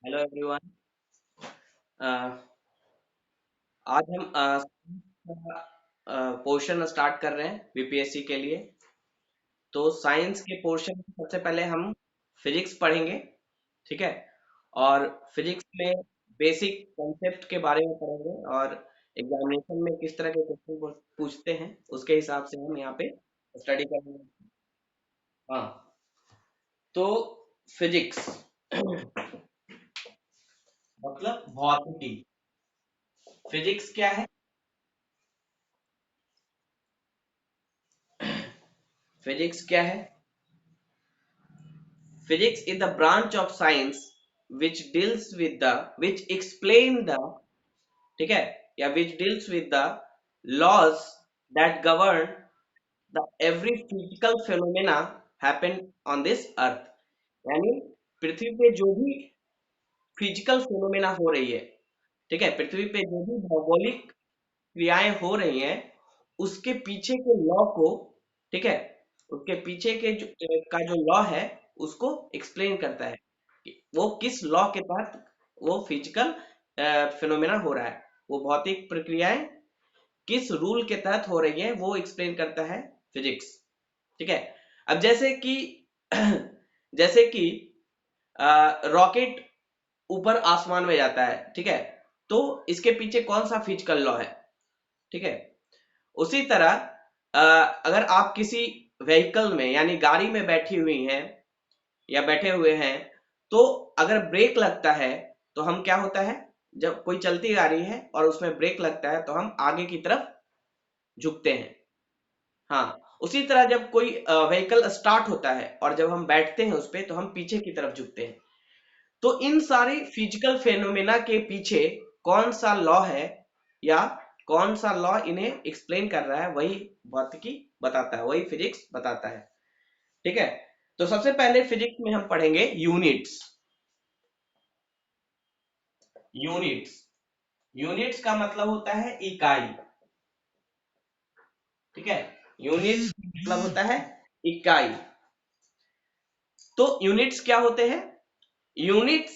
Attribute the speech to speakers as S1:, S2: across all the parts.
S1: Hello everyone. आज हम portion start कर रहे हैं बीपीएससी के लिए। तो साइंस के पोर्शन में सबसे पहले हम फिजिक्स पढ़ेंगे, ठीक है। और फिजिक्स में बेसिक कॉन्सेप्ट के बारे में पढ़ेंगे और एग्जामिनेशन में किस तरह के क्वेश्चन पूछते हैं उसके हिसाब से हम यहाँ पे स्टडी करेंगे। हाँ, तो फिजिक्स मतलब भौतिकी। फिजिक्स क्या है? फिजिक्स क्या है? Physics is the branch of science which deals with the which explain the, ठीक है, या which deals with the laws that govern the every physical phenomena happen on this earth। यानी पृथ्वी पे जो भी फिजिकल फिनोमेना हो रही है, ठीक है, पृथ्वी पे जो भी भौगोलिक क्रियाएं हो रही हैं उसके पीछे के लॉ को, ठीक है, उसके पीछे के का जो लॉ है उसको एक्सप्लेन करता है कि वो किस लॉ के तहत वो फिजिकल फिनोमेना हो रहा है, वो भौतिक प्रक्रियाएं किस रूल के तहत हो रही हैं वो एक्सप्लेन करता है फिजिक्स, ठीक है। अब जैसे कि जैसे कि रॉकेट ऊपर आसमान में जाता है, ठीक है, तो इसके पीछे कौन सा फिजिकल लॉ है, ठीक है। उसी तरह अगर आप किसी व्हीकल में यानी गाड़ी में बैठी हुई हैं या बैठे हुए हैं, तो अगर ब्रेक लगता है तो हम क्या होता है, जब कोई चलती गाड़ी है और उसमें ब्रेक लगता है तो हम आगे की तरफ झुकते हैं। हाँ, उसी तरह जब कोई व्हीकल स्टार्ट होता है और जब हम बैठते हैं उस पे तो हम पीछे की तरफ झुकते हैं। तो इन सारे फिजिकल फेनोमेना के पीछे कौन सा लॉ है या कौन सा लॉ इन्हें एक्सप्लेन कर रहा है, वही भौतिकी बताता है, वही फिजिक्स बताता है, ठीक है। तो सबसे पहले फिजिक्स में हम पढ़ेंगे यूनिट्स। यूनिट्स यूनिट्स का मतलब होता है इकाई, ठीक है। यूनिट्स का मतलब होता है इकाई। तो यूनिट्स क्या होते हैं? Units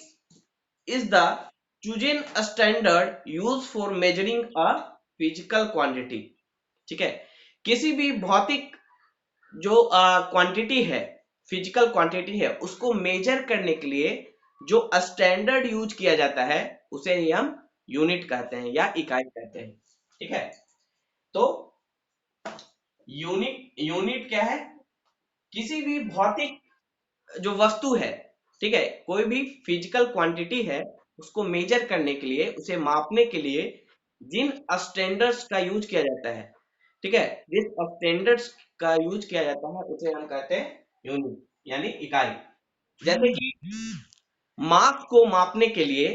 S1: is the chosen standard used for measuring a physical quantity, ठीक है। किसी भी भौतिक जो क्वांटिटी है, फिजिकल क्वांटिटी है, उसको मेजर करने के लिए जो स्टैंडर्ड यूज किया जाता है उसे ही हम यूनिट कहते हैं या इकाई कहते हैं, ठीक है। तो यूनिट यूनिट क्या है? किसी भी भौतिक जो वस्तु है, ठीक है, कोई भी फिजिकल क्वांटिटी है, उसको मेजर करने के लिए, उसे मापने के लिए जिन स्टैंडर्ड्स का यूज किया जाता है, ठीक है, जिस स्टैंडर्ड्स का यूज किया जाता है उसे हम कहते हैं यूनिट यानी इकाई। जैसे कि मास को मापने के लिए,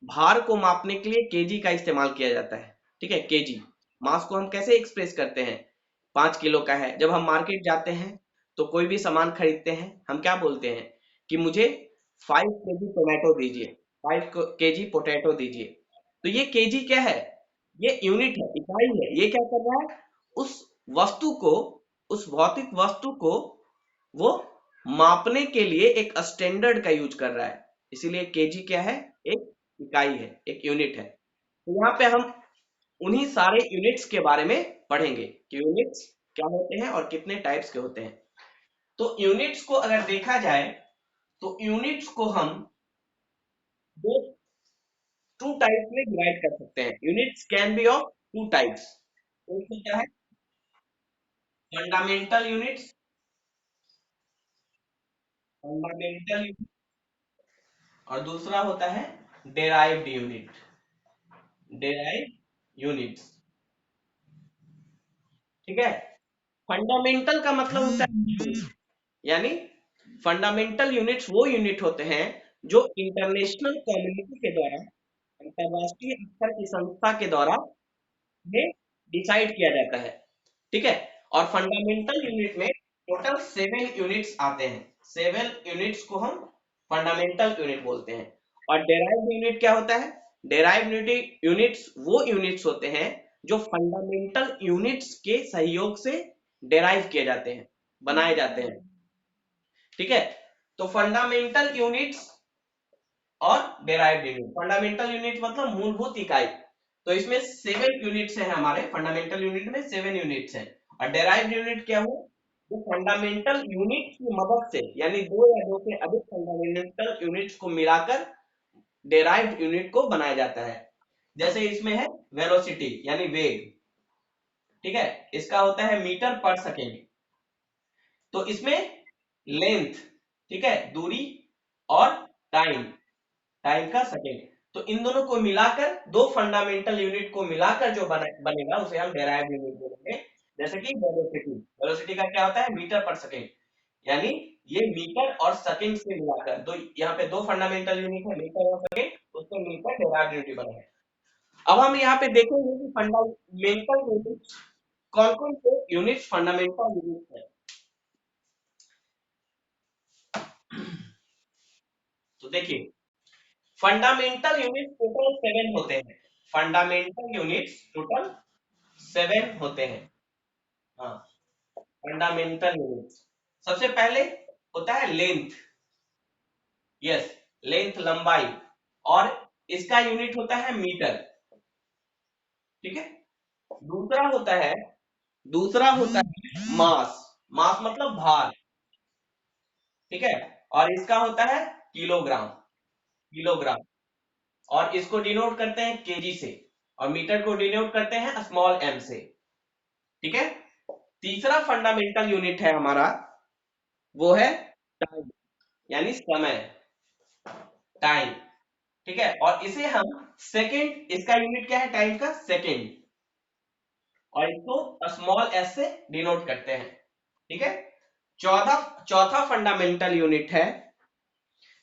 S1: भार को मापने के लिए केजी का इस्तेमाल किया जाता है, ठीक है। केजी मास को हम कैसे एक्सप्रेस करते हैं? 5 किलो का है, जब हम मार्केट जाते हैं तो कोई भी सामान खरीदते हैं, हम क्या बोलते हैं कि मुझे 5 केजी टोमेटो दीजिए, 5 केजी पोटैटो दीजिए। तो ये केजी क्या है? ये यूनिट है, इकाई है। ये क्या कर रहा है? उस वस्तु को, उस भौतिक वस्तु को वो मापने के लिए एक स्टैंडर्ड का यूज कर रहा है, इसीलिए केजी क्या है? एक इकाई है, एक यूनिट है। तो यहाँ पे हम उन्हीं सारे यूनिट्स के बारे में पढ़ेंगे कि यूनिट्स क्या होते हैं और कितने टाइप्स के होते हैं। तो यूनिट्स को अगर देखा जाए तो यूनिट्स को हम दो टू टाइप्स में डिवाइड कर सकते हैं। Units can be of two types. एक होता है फंडामेंटल यूनिट्स, फंडामेंटल और दूसरा होता है डेराइव्ड यूनिट, डेराइव्ड यूनिट्स, ठीक है। फंडामेंटल का मतलब होता है यानी फंडामेंटल यूनिट्स वो यूनिट होते हैं जो इंटरनेशनल कम्युनिटी के द्वारा, अंतरराष्ट्रीय स्तर की संस्था के द्वारा में डिसाइड किया जाता है, ठीक है। और फंडामेंटल यूनिट में टोटल 7 यूनिट्स आते हैं। 7 यूनिट्स को हम फंडामेंटल यूनिट बोलते हैं। और डेराइव्ड यूनिट क्या होता है? डेराइव्ड यूनिट्स वो यूनिट्स होते हैं जो फंडामेंटल यूनिट्स के सहयोग से डेराइव किए जाते हैं, बनाए जाते हैं, ठीक है। तो फंडामेंटल यूनिट्स और डेराइव्ड यूनिट। फंडामेंटल यूनिट मतलब मूलभूत इकाई। तो इसमें 7 यूनिट्स हैं हमारे, फंडामेंटल यूनिट में 7 यूनिट्स हैं। और डेराइव्ड यूनिट क्या हुआ, जो फंडामेंटल यूनिट की मदद से, यानी दो या दो से अधिक फंडामेंटल यूनिट्स को मिलाकर डेराइव्ड यूनिट को बनाया जाता है। जैसे इसमें है वेलोसिटी यानी वेग, ठीक है, इसका होता है मीटर पर सेकेंड। तो इसमें लेंथ, ठीक है, दूरी, और टाइम, टाइम का सेकेंड। तो इन दोनों को मिलाकर, दो फंडामेंटल यूनिट को मिलाकर जो बनेगा उसे हम डेराइव्ड यूनिट बोलेंगे। जैसे कि वेलोसिटी, वेलोसिटी का क्या होता है, मीटर पर सेकेंड, यानी ये मीटर और सेकेंड से मिलाकर, दो यहाँ पे दो फंडामेंटल यूनिट है, मीटर और सेकेंड, उसको मिलकर डेराइव्ड यूनिट बना है। अब हम यहाँ पे देखेंगे कि फंडामेंटल यूनिट कौन कौन से यूनिट फंडामेंटल यूनिट है। तो देखिए, फंडामेंटल यूनिट टोटल 7 होते हैं। फंडामेंटल यूनिट्स टोटल 7 होते हैं। हाँ, फंडामेंटल यूनिट सबसे पहले होता है लेंथ। यस, लेंथ लंबाई, और इसका यूनिट होता है मीटर, ठीक है। दूसरा होता है, मास। मास मतलब भार, ठीक है, और इसका होता है किलोग्राम, किलोग्राम। और इसको डिनोट करते हैं केजी से, और मीटर को डिनोट करते हैं स्मॉल एम से, ठीक है। तीसरा फंडामेंटल यूनिट है हमारा, वो है टाइम, यानी समय, टाइम, ठीक है। और इसे हम सेकंड, इसका यूनिट क्या है टाइम का, सेकंड, और इसको स्मॉल एस से डिनोट करते हैं, ठीक है। चौथा फंडामेंटल यूनिट है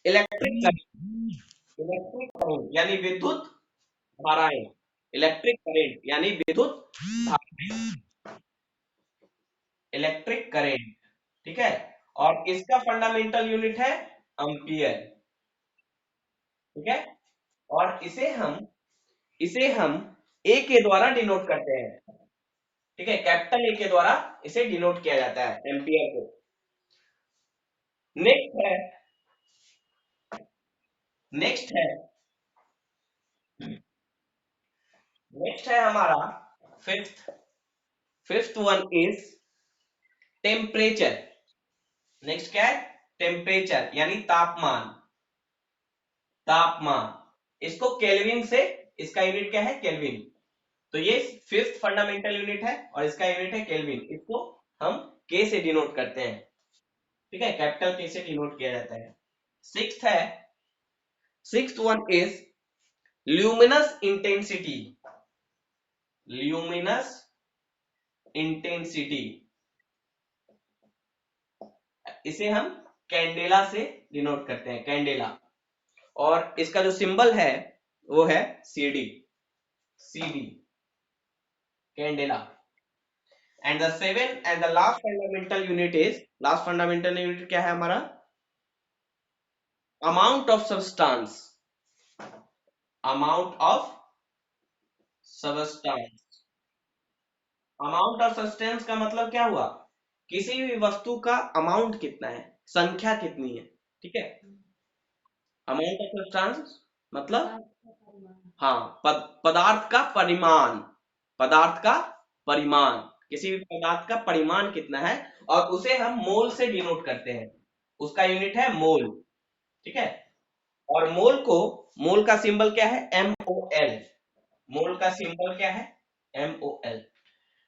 S1: इलेक्ट्रिक करंट। इलेक्ट्रिक करंट यानी विद्युत धाराएं, इलेक्ट्रिक करंट यानी विद्युत धाराएं, इलेक्ट्रिक करंट, ठीक है। और इसका फंडामेंटल यूनिट है एम्पियर, ठीक है। और इसे हम ए के द्वारा डिनोट करते हैं, ठीक है, कैपिटल ए के द्वारा इसे डिनोट किया जाता है एम्पियर को। नेक्स्ट है, नेक्स्ट है नेक्स्ट है हमारा fifth, fifth one is temperature. Next क्या है, टेम्परेचर यानी तापमान, तापमान। इसको केल्विन से, इसका यूनिट क्या है, केल्विन। तो ये फिफ्थ फंडामेंटल यूनिट है और इसका यूनिट है केल्विन। इसको हम के से डिनोट करते हैं, ठीक है, कैपिटल के से डिनोट किया जाता है। सिक्स्थ है, sixth one is luminous intensity, luminous intensity. इसे हम कैंडेला से डिनोट करते हैं, कैंडेला। और इसका जो सिंबल है वो है CD, CD, candela. And the seven and the last fundamental unit is, last fundamental unit क्या है हमारा, amount of substance, amount of substance. Amount of substance का मतलब क्या हुआ, किसी भी वस्तु का अमाउंट कितना है, संख्या कितनी है, ठीक है। अमाउंट ऑफ सब्सटेंस मतलब, हाँ, पदार्थ का परिमाण, पदार्थ का परिमाण, किसी भी पदार्थ का परिमाण कितना है, और उसे हम मोल से डिनोट करते हैं। उसका यूनिट है मोल, ठीक है। और मोल का सिंबल क्या है, MOL। मोल का सिंबल क्या है, MOL।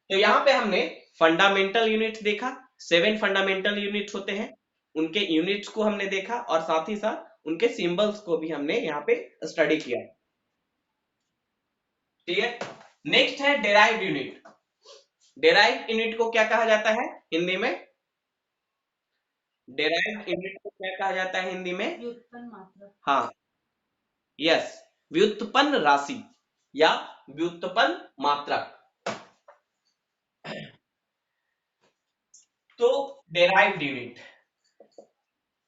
S1: तो यहाँ पे हमने फंडामेंटल यूनिट देखा, 7 फंडामेंटल यूनिट होते हैं, उनके यूनिट्स को हमने देखा, और साथ ही साथ उनके सिंबल्स को भी हमने यहाँ पे स्टडी किया, ठीक है। नेक्स्ट है डेराइव्ड यूनिट। डेराइव्ड यूनिट को क्या कहा जाता है हिंदी में, डेराइव्ड यूनिट को क्या कहा जाता है हिंदी में, व्युत्पन्न मात्रक। हाँ, यस, व्युत्पन्न राशि या व्युत्पन्न मात्रक। तो डेराइव्ड यूनिट,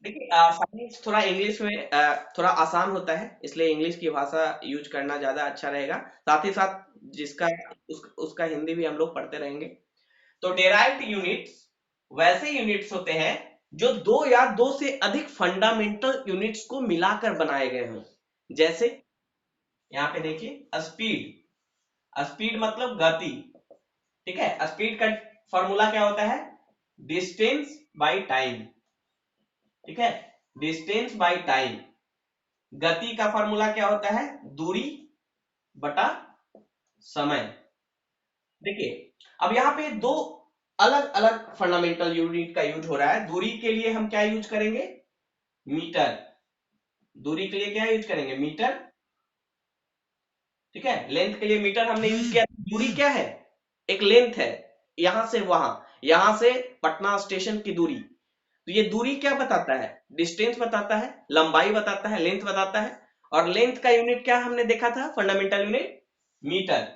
S1: देखिए साइंस थोड़ा इंग्लिश में थोड़ा आसान होता है, इसलिए इंग्लिश की भाषा यूज करना ज्यादा अच्छा रहेगा। साथ ही साथ जिसका उसका हिंदी भी हम लोग पढ़ते रहेंगे। तो डेराइव्ड यूनिट्स वैसे यूनिट्स होते हैं जो दो या दो से अधिक फंडामेंटल यूनिट्स को मिलाकर बनाए गए हों। जैसे यहाँ पे देखिए स्पीड, स्पीड मतलब गति, ठीक है। स्पीड का फॉर्मूला क्या होता है? डिस्टेंस बाय टाइम, ठीक है, डिस्टेंस बाय टाइम। गति का फॉर्मूला क्या होता है? दूरी बटा समय। देखिए अब यहाँ पे दो अलग अलग फंडामेंटल यूनिट का यूज हो रहा है। दूरी के लिए हम क्या यूज करेंगे? मीटर। दूरी के लिए क्या यूज करेंगे? मीटर, ठीक है। लेंथ के लिए मीटर हमने यूज किया। दूरी क्या है? एक लेंथ है, यहां से वहां, यहां से पटना स्टेशन की दूरी। तो ये दूरी क्या बताता है? डिस्टेंस बताता है, लंबाई बताता है, लेंथ बताता है। और लेंथ का यूनिट क्या हमने देखा था? Fundamental unit metre.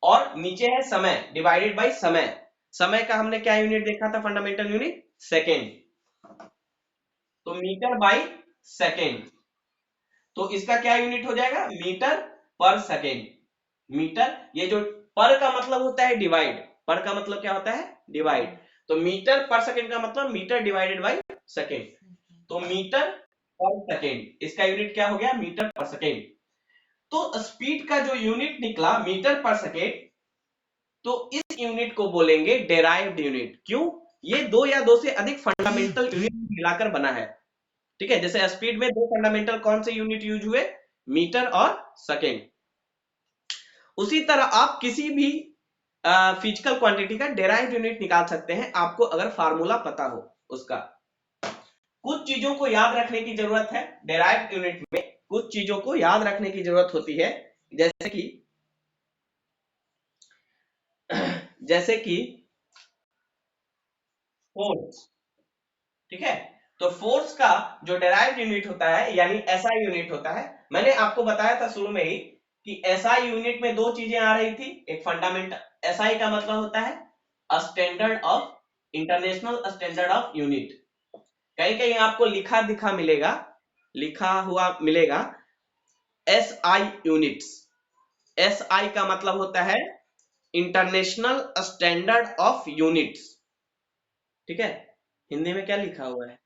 S1: और नीचे है समय, डिवाइडेड बाय समय। समय का हमने क्या यूनिट देखा था? Fundamental unit second. तो मीटर बाय सेकेंड, तो इसका क्या यूनिट हो जाएगा? मीटर पर सेकेंड। मीटर, ये जो पर का मतलब होता है डिवाइड, पर का मतलब क्या होता है? डिवाइड। तो मीटर पर सेकेंड का मतलब मीटर डिवाइडेड बाय सेकेंड। तो मीटर पर सेकेंड, इसका यूनिट क्या हो गया? मीटर पर सेकेंड। तो स्पीड का जो यूनिट निकला मीटर पर सेकेंड, तो इस यूनिट को बोलेंगे डेराइव्ड यूनिट। क्यों? ये दो या दो से अधिक फंडामेंटल यूनिट मिलाकर बना है, ठीक है। जैसे स्पीड में दो फंडामेंटल कौन से यूनिट यूज हुए? मीटर और सेकेंड। उसी तरह आप किसी भी फिजिकल क्वांटिटी का डेराइव्ड यूनिट निकाल सकते हैं, आपको अगर फार्मूला पता हो उसका। कुछ चीजों को याद रखने की जरूरत है डेराइव्ड यूनिट में, कुछ चीजों को याद रखने की जरूरत होती है। जैसे कि जैसे कि फोर्स, ठीक है। तो फोर्स का जो डेराइव्ड यूनिट होता है, यानी एसआई यूनिट होता है। मैंने आपको बताया था शुरू में ही कि एसआई यूनिट में दो चीजें आ रही थी। एक फंडामेंटल, एसआई का मतलब होता है standard of, international standard of unit. कहीं कहीं आपको लिखा दिखा मिलेगा, लिखा हुआ मिलेगा एसआई यूनिट्स। एसआई का मतलब होता है इंटरनेशनल स्टैंडर्ड ऑफ यूनिट्स, ठीक है। हिंदी में क्या लिखा हुआ है?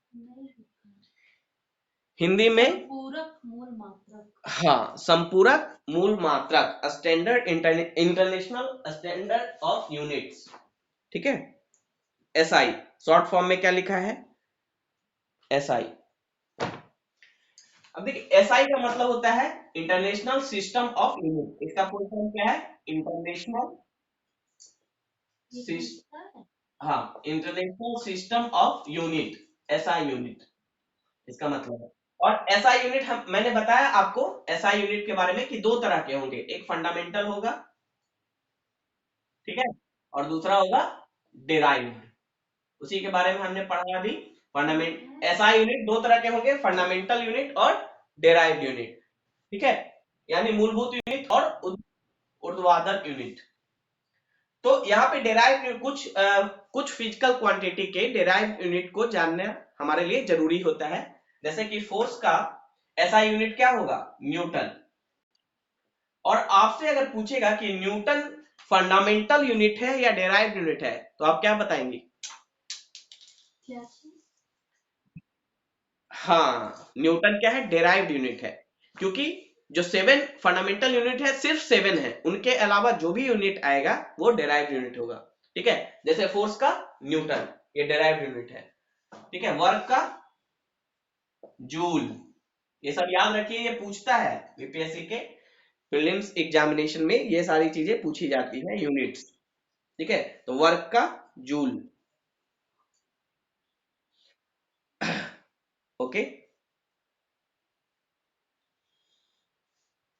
S1: हिंदी में संपूरक मूल मात्रक, हाँ, संपूरक मूल मात्रक, standard international standard of units, ठीक है। एसआई शॉर्ट फॉर्म में क्या लिखा है? एसआई। अब देखिए एसआई का मतलब होता है इंटरनेशनल सिस्टम ऑफ यूनिट। इसका फुल फॉर्म क्या है? इंटरनेशनल, हाँ, international system of unit, SI unit इसका मतलब है। और एसआई यूनिट हम, मैंने बताया आपको एसआई यूनिट के बारे में कि दो तरह के होंगे, एक फंडामेंटल होगा, ठीक है, और दूसरा होगा डिराइव्ड। उसी के बारे में हमने पढ़ा अभी। फंडामेंट एसआई यूनिट दो तरह के होंगे, फंडामेंटल यूनिट और डिराइव्ड यूनिट, ठीक है, यानी मूलभूत यूनिट और ऊर्ध्वाधर यूनिट। तो यहाँ पे डिराइव्ड कुछ फिजिकल क्वांटिटी के डिराइव्ड यूनिट को जानना हमारे लिए जरूरी होता है। जैसे कि फोर्स का एसआई यूनिट क्या होगा? न्यूटन। और आपसे अगर पूछेगा कि न्यूटन फंडामेंटल यूनिट है या डेराइव्ड यूनिट है, तो आप क्या बताएंगे? हाँ, न्यूटन क्या है? डेराइव्ड यूनिट है। क्योंकि जो 7 फंडामेंटल यूनिट है सिर्फ 7 है, उनके अलावा जो भी यूनिट आएगा वो डेराइव्ड यूनिट होगा, ठीक है। जैसे फोर्स का न्यूटन, ये डेराइव्ड यूनिट है, ठीक है। वर्क का जूल। ये सब याद रखिए, ये पूछता है बीपीएससी के प्रीलिम्स एग्जामिनेशन में, ये सारी चीजें पूछी जाती है, यूनिट्स, ठीक है। तो वर्क का जूल, ओके।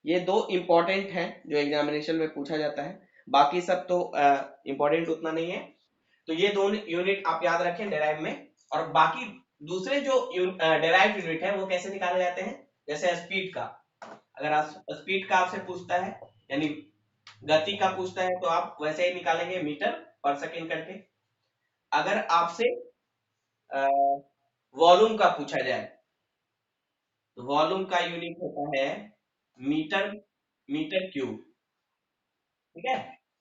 S1: ये दो इंपॉर्टेंट हैं जो एग्जामिनेशन में पूछा जाता है, बाकी सब तो इंपॉर्टेंट उतना नहीं है। तो ये दोनों यूनिट आप याद रखें डेराइव में। और बाकी दूसरे जो डेराइव यूनिट है वो कैसे निकाले जाते हैं? जैसे स्पीड का, अगर आप स्पीड का आपसे पूछता है, यानी गति का पूछता है, तो आप वैसे ही निकालेंगे मीटर पर सेकेंड करके। अगर आपसे वॉल्यूम का पूछा जाए, तो वॉल्यूम का यूनिट होता है मीटर, मीटर क्यूब, ठीक है।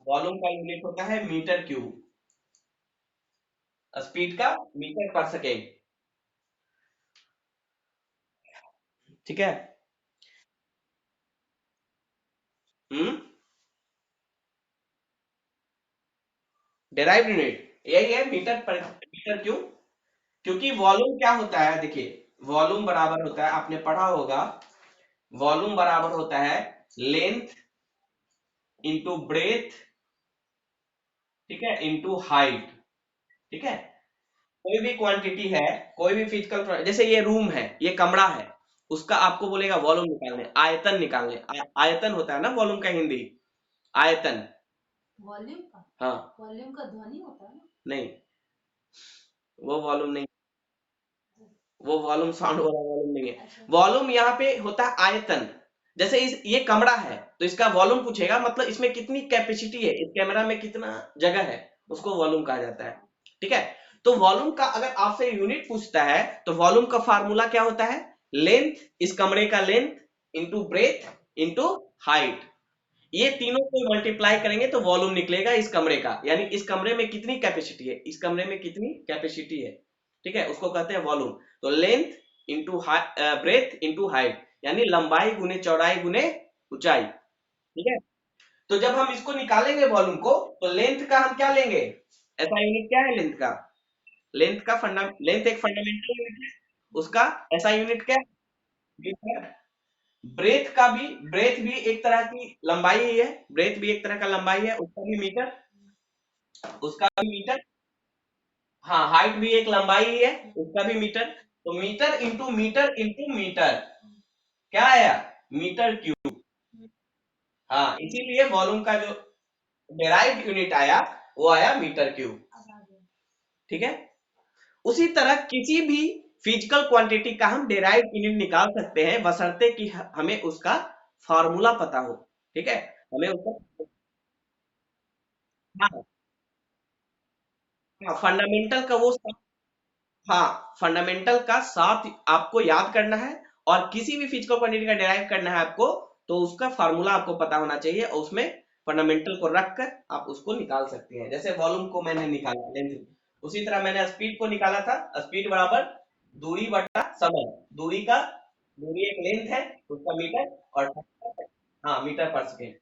S1: वॉल्यूम का यूनिट होता है मीटर क्यूब। स्पीड का मीटर पर सेकेंड, ठीक है। हम्म। डेराइव्ड यूनिट यही है मीटर पर मीटर। क्यों? क्योंकि वॉल्यूम क्या होता है, देखिए वॉल्यूम बराबर होता है, आपने पढ़ा होगा, वॉल्यूम बराबर होता है लेंथ इंटू ब्रेथ, ठीक है, इंटू हाइट। ठीक है। कोई भी क्वांटिटी है, कोई भी फिजिकल, जैसे ये रूम है, ये कमरा है, उसका आपको बोलेगा वॉल्यूम निकालने, आयतन निकालने। आयतन होता है ना वॉल्यूम का हिंदी, आयतन। वॉल्यूम का, हाँ, वॉल्यूम का ध्वनि होता है ना? नहीं, वो वॉल्यूम नहीं, वो वॉल्यूम साउंड वाला वॉल्यूम नहीं है। वॉल्यूम यहाँ पे होता है आयतन। जैसे इस ये कमरा है तो इसका वॉल्यूम पूछेगा, मतलब इसमें कितनी कैपेसिटी है, इस कैमरा में कितना जगह है, उसको वॉल्यूम कहा जाता है। ठीक है। तो वॉल्यूम का अगर आपसे यूनिट पूछता है तो वॉल्यूम का फार्मूला क्या होता है, लेंथ, इस कमरे का length into breadth into height. ये तीनों को मल्टीप्लाई करेंगे तो वॉल्यूम निकलेगा इस कमरे का, यानी इस कमरे में कितनी कैपेसिटी है, इस कमरे में कितनी कैपेसिटी है। ठीक है, उसको कहते हैं वॉल्यूम। तो length into breadth into height, यानी लंबाई गुने चौड़ाई गुने ऊंचाई। ठीक है। तो जब हम इसको निकालेंगे वॉल्यूम को, तो लेंथ का हम क्या लेंगे, ऐसा यूनिट क्या है लेंथ का, लेंथ एक फंडामेंटल यूनिट है, उसका ऐसा यूनिट क्या है। ब्रेथ भी एक तरह की लंबाई ही है, ब्रेथ भी एक तरह का लंबाई है, उसका भी मीटर, उसका भी मीटर। हाँ, हाइट भी एक लंबाई ही है, उसका भी मीटर। तो मीटर इंटू मीटर क्या आया, मीटर क्यूब। हाँ, इसीलिए वॉल्यूम का जो डेराइव्ड यूनिट आया वो आया मीटर क्यूब। ठीक है। उसी तरह किसी भी फिजिकल क्वांटिटी का हम डेराइव्ड यूनिट निकाल सकते हैं, बशर्ते कि हमें उसका फार्मूला पता हो। ठीक है, हमें उसका, हाँ, हाँ, फंडामेंटल का वो, हाँ, फंडामेंटल का साथ आपको याद करना है, और किसी भी फिजिकल क्वांटिटी का डेराइव करना है आपको, तो उसका फार्मूला आपको पता होना चाहिए, और उसमें फंडामेंटल को रखकर आप उसको निकाल सकते हैं। जैसे वॉल्यूम को मैंने निकाला लेंथ, उसी तरह मैंने स्पीड को निकाला था, स्पीड बराबर दूरी बटा समय। दूरी का, दूरी एक लेंथ है, उसका मीटर, और हाँ, मीटर पर सेकेंड।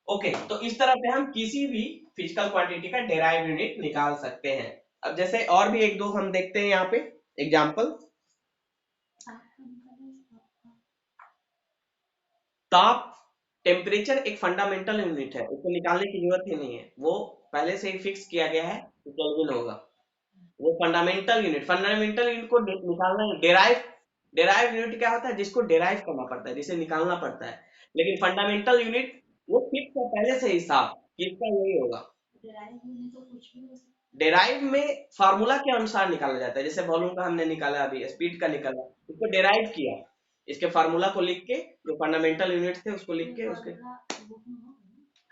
S1: ओके, तो इस तरह से हम किसी भी फिजिकल क्वांटिटी का डेराइव यूनिट निकाल सकते हैं। अब जैसे और भी एक दो हम देखते हैं यहाँ पे एग्जांपल। ताप, टेम्परेचर एक फंडामेंटल यूनिट है, उसको निकालने की जरूरत ही नहीं है, वो पहले से ही फिक्स किया गया है कि केल्विन होगा। वो फंडामेंटल यूनिट को निकालना, डेराइव, डेराइव यूनिट क्या होता है, जिसको डेराइव करना पड़ता है, जिसे निकालना पड़ता है। लेकिन फंडामेंटल यूनिट वो फिक्स है पहले से ही साफ कि इसका यही होगा। डेराइव में फार्मूला के अनुसार निकाला जाता है, जैसे वॉल्यूम का हमने निकाला, अभी स्पीड का निकाला, उसको डेराइव किया, इसके फार्मूला को लिख के, जो फंडामेंटल यूनिट थे उसको लिख के उसके,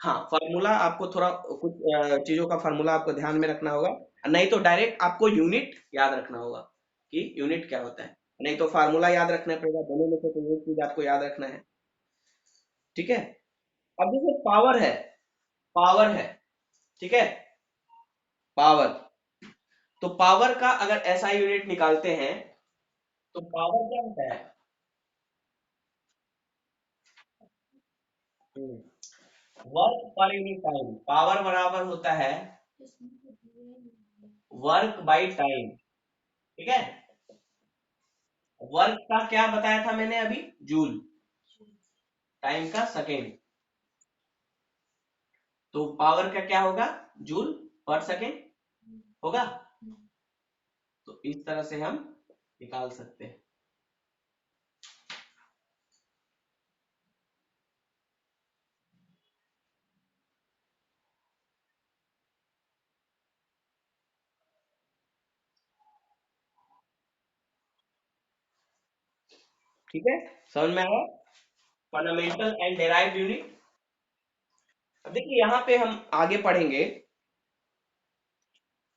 S1: हाँ, फार्मूला आपको थोड़ा कुछ चीजों का फार्मूला आपको ध्यान में रखना होगा, नहीं तो डायरेक्ट आपको यूनिट याद रखना होगा कि यूनिट क्या होता है, नहीं तो फार्मूला याद रखना पड़ेगा, दोनों में से कोई एक चीज आपको याद रखना है। ठीक है। अब जैसे पावर है, पावर है, ठीक है, पावर, तो पावर का अगर ऐसा यूनिट निकालते हैं तो पावर क्या होता है, work per unit time. Power बराबर होता है वर्क बाई टाइम। ठीक है। वर्क का क्या बताया था मैंने अभी, जूल, टाइम का सेकेंड, तो पावर का क्या होगा, जूल पर सेकेंड होगा। तो इस तरह से हम निकाल सकते हैं। ठीक है, समझ में आया, फंडामेंटल एंड डेराइव्ड यूनिट। अब देखिए यहाँ पे हम आगे पढ़ेंगे,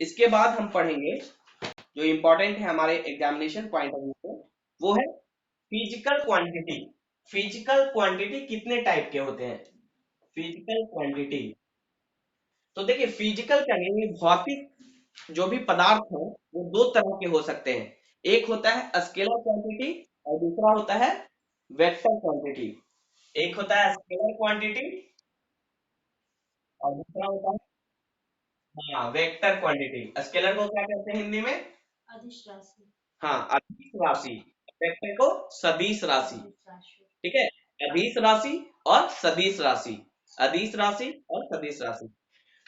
S1: इसके बाद हम पढ़ेंगे जो इंपॉर्टेंट है हमारे एग्जामिनेशन पॉइंट ऑफ व्यू से, वो है फिजिकल क्वांटिटी। फिजिकल क्वांटिटी कितने टाइप के होते हैं, फिजिकल क्वांटिटी। तो देखिए फिजिकल क्या नहीं, भौतिक जो भी पदार्थ हो वो दो तरह के हो सकते हैं। एक होता है स्केलर क्वांटिटी, और दूसरा होता है वेक्टर क्वांटिटी। एक होता है स्केलर क्वांटिटी और दूसरा होता है, हाँ, वेक्टर क्वांटिटी। स्केलर को क्या कहते हैं हिंदी में? अदिश राशि। हाँ, अदिश राशि। वेक्टर को सदिश राशि। ठीक है, अदिश राशि और सदिश राशि। अदिश राशि और सदिश राशि।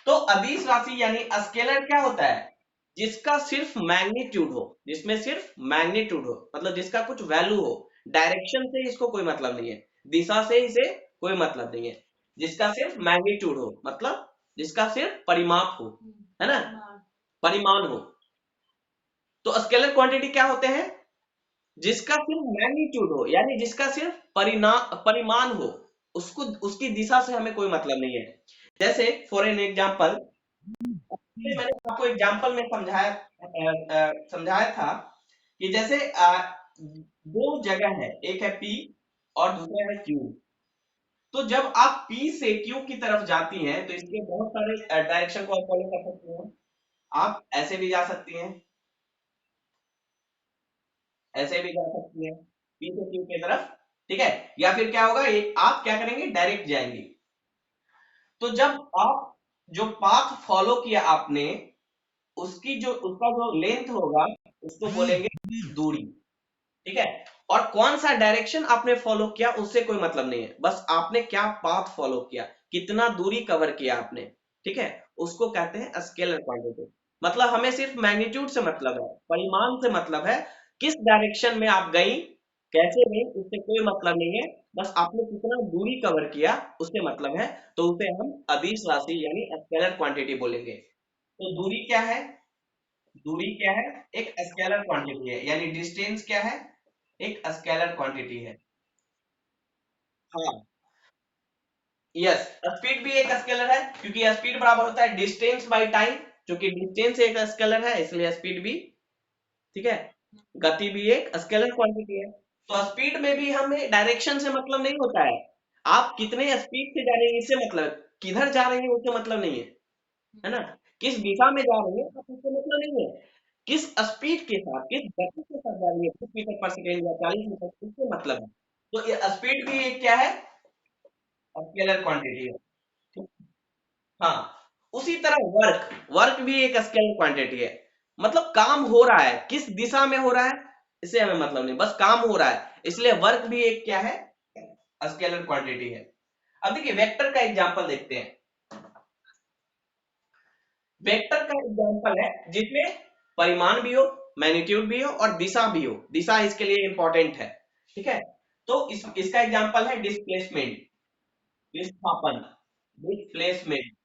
S1: तो अदिश राशि यानी स्केलर क्या होता है? जिसका सिर्फ मैग्नीट्यूड हो, जिसमें सिर्फ मैग्नीट्यूड हो, मतलब जिसका कुछ वैल्यू हो। डायरेक्शन से इसको कोई मतलब नहीं है, दिशा से इसे कोई मतलब नहीं है। जिसका सिर्फ मैग्नीट्यूड हो, मतलब जिसका सिर्फ परिमाप हो, है ना, परिमाण हो। तो स्केलर क्वांटिटी क्या होते हैं? जिसका सिर्फ मैग्नीट्यूड हो, यानी जिसका सिर्फ परिमाण हो, उसको, उसकी दिशा से हमें कोई मतलब नहीं है। जैसे फॉर एन एग्जाम्पल, मैंने आपको एग्जाम्पल में समझाया था कि जैसे दो जगह है, एक है P और दूसरा है Q। तो जब आप P से Q की तरफ जाती हैं तो इसके बहुत सारे डायरेक्शन को आप फॉलो कर सकती हैं। आप ऐसे भी जा सकती हैं, ऐसे भी जा सकती हैं, P से Q की तरफ। ठीक है, या फिर क्या होगा, ये आप क्या करेंगे, डायरेक्ट जाएंगे। तो जब आप जो पाथ फॉलो किया आपने, उसकी जो उसका जो लेंथ होगा, उसको बोलेंगे दूरी। ठीक है, और कौन सा डायरेक्शन आपने फॉलो किया उससे कोई मतलब नहीं है, बस आपने क्या पाथ फॉलो किया, कितना दूरी कवर किया आपने। ठीक है, उसको कहते हैं स्केलर क्वांटिटी। मतलब हमें सिर्फ मैग्नीट्यूड से मतलब है, परिमाण से मतलब है, किस डायरेक्शन में आप गई, कैसे गई, उससे कोई मतलब नहीं है। बस आपने कितना दूरी कवर किया उससे मतलब है। तो उसे हम अदिश राशि यानी स्केलर क्वांटिटी बोलेंगे। तो दूरी क्या है? दूरी क्या है? एक स्केलर क्वांटिटी है, यानी डिस्टेंस क्या है? एक स्केलर क्वांटिटी है। हाँ, यस, स्पीड भी एक स्केलर है, क्योंकि स्पीड बराबर होता है डिस्टेंस बाय टाइम। क्योंकि डिस्टेंस एक स्केलर है, इसलिए स्पीड भी। ठीक है, गति भी एक स्केलर क्वांटिटी है। तो स्पीड में भी हमें डायरेक्शन से मतलब नहीं होता है। आप कितने स्पीड से जा रहे हैं इससे मतलब है, किधर जा रहे हैं उससे मतलब नहीं है ना, किस दिशा में जा रहे हैं आप उससे मतलब नहीं है, किस स्पीड के साथ, किस गति के साथ जा रही है, 20 मीटर पर सेकेंड या 40 मीटर, उससे मतलब है। तो ये स्पीड भी एक क्या है, स्केलर क्वांटिटी है। ठीक? हाँ, उसी तरह वर्क, वर्क भी एक स्केलर क्वांटिटी है। मतलब काम हो रहा है, किस दिशा में हो रहा है इससे हमें मतलब नहीं, बस काम हो रहा है, इसलिए वर्क भी एक क्या है, स्केलर क्वांटिटी है। अब देखिए वेक्टर का एग्जांपल देखते हैं। वेक्टर का एग्जांपल है जिसमें परिमाण भी हो, मैग्नीट्यूड भी हो और दिशा भी हो। दिशा इसके लिए इंपॉर्टेंट है। ठीक है, तो इसका एग्जांपल है डिस्प्लेसमेंट, विस्थापन, डिस्प्लेसमेंट।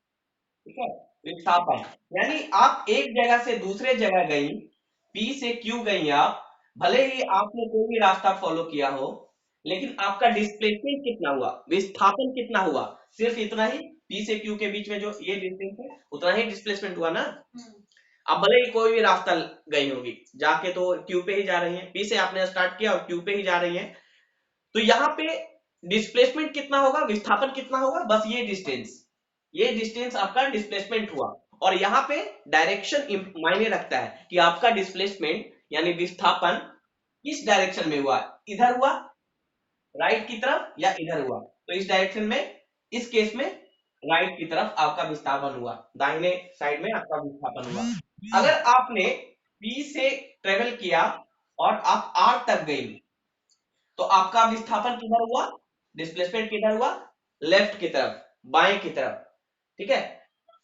S1: ठीक है, विस्थापन, यानी आप एक जगह से दूसरे जगह गई, पी से क्यू गई आप, भले ही आपने कोई भी रास्ता फॉलो किया हो, लेकिन आपका डिस्प्लेसमेंट कितना हुआ, विस्थापन कितना हुआ, सिर्फ इतना ही। पी से क्यू के बीच में जो ये डिस्टेंस है, उतना ही डिस्प्लेसमेंट हुआ ना। अब भले ही कोई भी रास्ता गई होगी, जाके तो क्यू पे ही जा रही है, पी से आपने स्टार्ट किया और क्यू पे ही जा रही है, तो यहाँ पे डिस्प्लेसमेंट कितना होगा, विस्थापन कितना होगा, बस ये डिस्टेंस, ये डिस्टेंस आपका डिस्प्लेसमेंट हुआ। और यहाँ पे डायरेक्शन मायने रखता है कि आपका डिस्प्लेसमेंट यानी विस्थापन किस डायरेक्शन में हुआ, इधर हुआ राइट की तरफ या इधर हुआ। तो इस डायरेक्शन में, इस केस में राइट की तरफ आपका विस्थापन हुआ, दाहिने साइड में आपका विस्थापन हुआ। अगर आपने P से ट्रेवल किया और आप R तक गई, तो आपका विस्थापन किधर हुआ, डिस्प्लेसमेंट किधर हुआ, लेफ्ट की तरफ, बाएं की तरफ। ठीक है,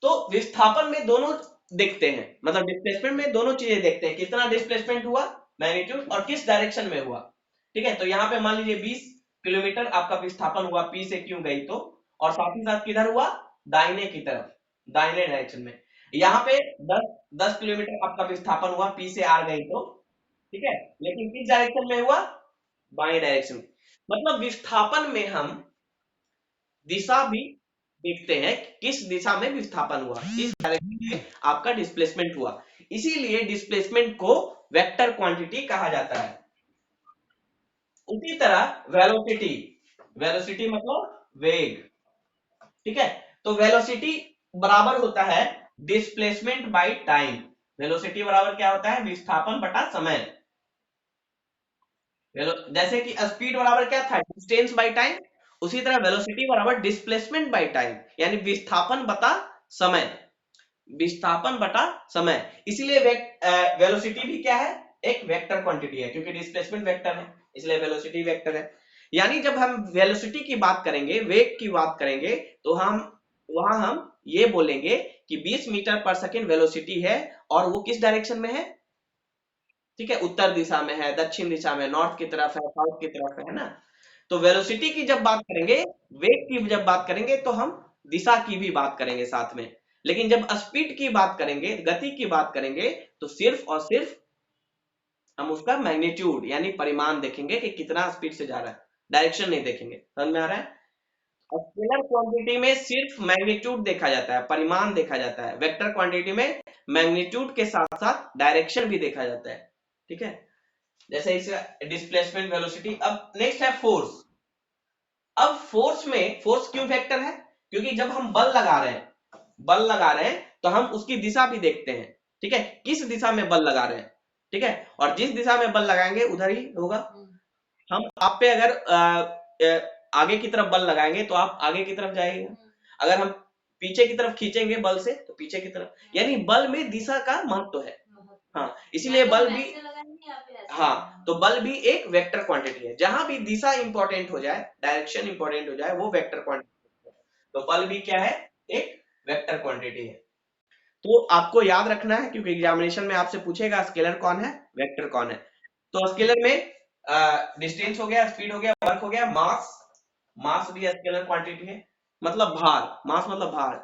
S1: तो विस्थापन में दोनों देखते हैं, मतलब डिस्प्लेसमेंट में दोनों चीजें देखते हैं, कितना डिस्प्लेसमेंट हुआ, मैग्नीट्यूड, और किस डायरेक्शन में हुआ। ठीक है, तो यहाँ पे मान लीजिए 20 किलोमीटर आपका विस्थापन हुआ, पी से क्यों गई तो, और साथ ही साथ किधर हुआ, दाहिने की तरफ, दाहिने डायरेक्शन में। यहाँ पे 10 किलोमीटर आपका विस्थापन हुआ, पी से आर गई तो। ठीक है, लेकिन किस डायरेक्शन में हुआ, बाएं डायरेक्शन में। मतलब विस्थापन में हम दिशा भी देखते हैं, किस दिशा में विस्थापन हुआ, किस डायरेक्शन में आपका डिस्प्लेसमेंट हुआ। इसीलिए डिस्प्लेसमेंट को वेक्टर क्वांटिटी कहा जाता है। उसी तरह वेलोसिटी, वेलोसिटी मतलब वेग। ठीक है, तो वेलोसिटी बराबर होता है डिस्प्लेसमेंट बाय टाइम। वेलोसिटी बराबर क्या होता है, विस्थापन बटा समय। जैसे कि स्पीड बराबर क्या था, डिस्टेंस बाय टाइम, उसी तरह वेलोसिटी बराबर डिस्प्लेसमेंट बाय टाइम, यानी विस्थापन बटा समय, विस्थापन बटा समय। इसीलिए वेलोसिटी भी क्या है, एक वेक्टर क्वांटिटी है, क्योंकि डिस्प्लेसमेंट वेक्टर है, इसलिए वेलोसिटी वेक्टर है। यानी जब हम वेलोसिटी की बात करेंगे, वेग की बात करेंगे, तो हम वहां हम ये बोलेंगे कि 20 मीटर पर सेकेंड वेलोसिटी है, और वो किस डायरेक्शन में है, ठीक है, उत्तर दिशा में है, दक्षिण दिशा में, नॉर्थ की तरफ है, साउथ की तरफ है ना। तो वेलोसिटी की जब बात करेंगे, वेग की जब बात करेंगे, तो हम दिशा की भी बात करेंगे साथ में। लेकिन जब स्पीड की बात करेंगे, गति की बात करेंगे, तो सिर्फ और सिर्फ हम उसका मैग्नीट्यूड यानी परिमाण देखेंगे कि कितना स्पीड से जा रहा है, डायरेक्शन नहीं देखेंगे। समझ में आ रहा है? स्केलर क्वांटिटी में सिर्फ मैग्नीट्यूड देखा जाता है, परिमाण देखा जाता है। वेक्टर क्वांटिटी में मैग्नीट्यूड के साथ साथ डायरेक्शन भी देखा जाता है, ठीक है। जैसे इसका डिस्प्लेसमेंट वेलोसिटी। अब नेक्स्ट है फोर्स। अब फोर्स में, फोर्स क्यों वेक्टर है, क्योंकि जब हम बल लगा रहे हैं, बल लगा रहे हैं, तो हम उसकी दिशा भी देखते हैं, ठीक है, किस दिशा में बल लगा रहे हैं, ठीक है, और जिस दिशा में बल लगाएंगे उधर ही होगा। हम आप पे अगर आगे की तरफ बल लगाएंगे तो आप आगे की तरफ जाएंगे, अगर हम पीछे की तरफ खींचेंगे बल से तो पीछे की तरफ, यानी बल में दिशा का महत्व है। हाँ, इसीलिए बल भी, हाँ, तो बल भी एक वेक्टर क्वांटिटी है। जहां भी दिशा इंपॉर्टेंट हो जाए, डायरेक्शन इंपॉर्टेंट हो जाए, वो वेक्टर क्वांटिटी है। तो बल भी क्या है, एक वेक्टर क्वांटिटी है। तो आपको याद रखना है, क्योंकि एग्जामिनेशन में आपसे पूछेगा स्केलर कौन है, वेक्टर कौन है। तो स्केलर में डिस्टेंस हो गया, स्पीड हो गया, वर्क हो गया, मास, मास भी स्केलर क्वांटिटी है, मतलब भार, मास मतलब भार।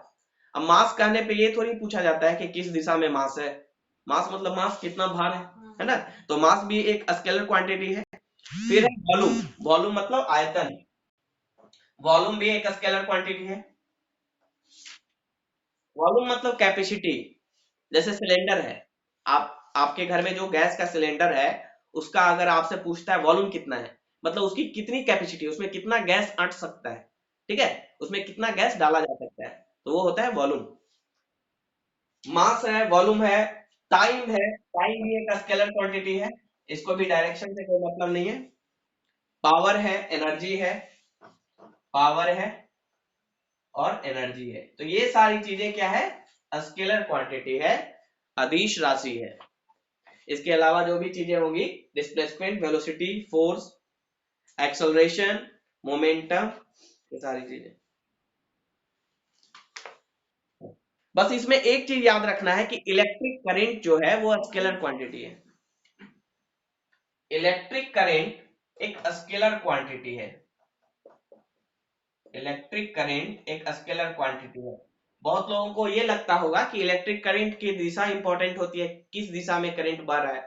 S1: अब मास कहने पे ये थोड़ी पूछा जाता है कि किस दिशा में मास है, मास मतलब मास कितना भार है ना। तो मास भी एक स्केलर क्वांटिटी है। फिर है वॉल्यूम, वॉल्यूम मतलब आयतन, वॉल्यूम भी एक स्केलर क्वांटिटी है। वॉल्यूम मतलब कैपेसिटी। जैसे सिलेंडर है, आप आपके घर में जो गैस का सिलेंडर है, उसका अगर आपसे पूछता है वॉल्यूम कितना है, मतलब उसकी कितनी कैपेसिटी, उसमें कितना गैस अट सकता है, ठीक है, उसमें कितना गैस डाला जा सकता है, तो वो होता है वॉल्यूम। मास है, वॉल्यूम है, टाइम है, टाइम भी एक स्केलर क्वांटिटी है, इसको भी डायरेक्शन से कोई मतलब नहीं है। पावर है, एनर्जी है, पावर है और एनर्जी है। तो ये सारी चीजें क्या है, स्केलर क्वांटिटी है, अदिश राशि है। इसके अलावा जो भी चीजें होंगी, displacement, velocity, force, acceleration, momentum, ये सारी चीजें। बस इसमें एक चीज याद रखना है कि इलेक्ट्रिक करंट जो है वो स्केलर क्वांटिटी है। इलेक्ट्रिक करंट एक स्केलर क्वांटिटी है, इलेक्ट्रिक करंट एक स्केलर क्वांटिटी है। बहुत लोगों को ये लगता होगा कि इलेक्ट्रिक करंट की दिशा इंपॉर्टेंट होती है, किस दिशा में करंट बह रहा है,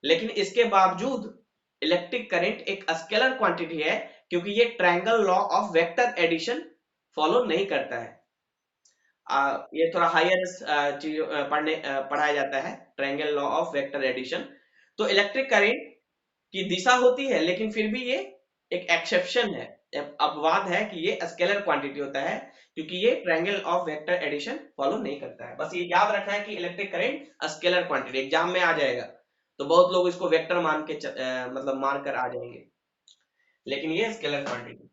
S1: लेकिन इसके बावजूद इलेक्ट्रिक करंट एक स्केलर क्वांटिटी है, क्योंकि ये triangle law of vector addition follow नहीं करता है। ये थोड़ा हायर चीज पढ़ाया जाता है, triangle law of vector addition. तो इलेक्ट्रिक करंट की दिशा होती है, लेकिन फिर भी ये एक एक्सेप्शन है, अपवाद है कि ये स्केलर क्वांटिटी होता है, क्योंकि ये triangle of vector addition follow नहीं करता है। बस ये याद रखना है कि electric current scalar quantity exam में आ जाएगा, तो बहुत लोग इसको वेक्टर मान के मतलब मान कर आ जाएंगे, लेकिन ये स्केलर क्वांटिटी।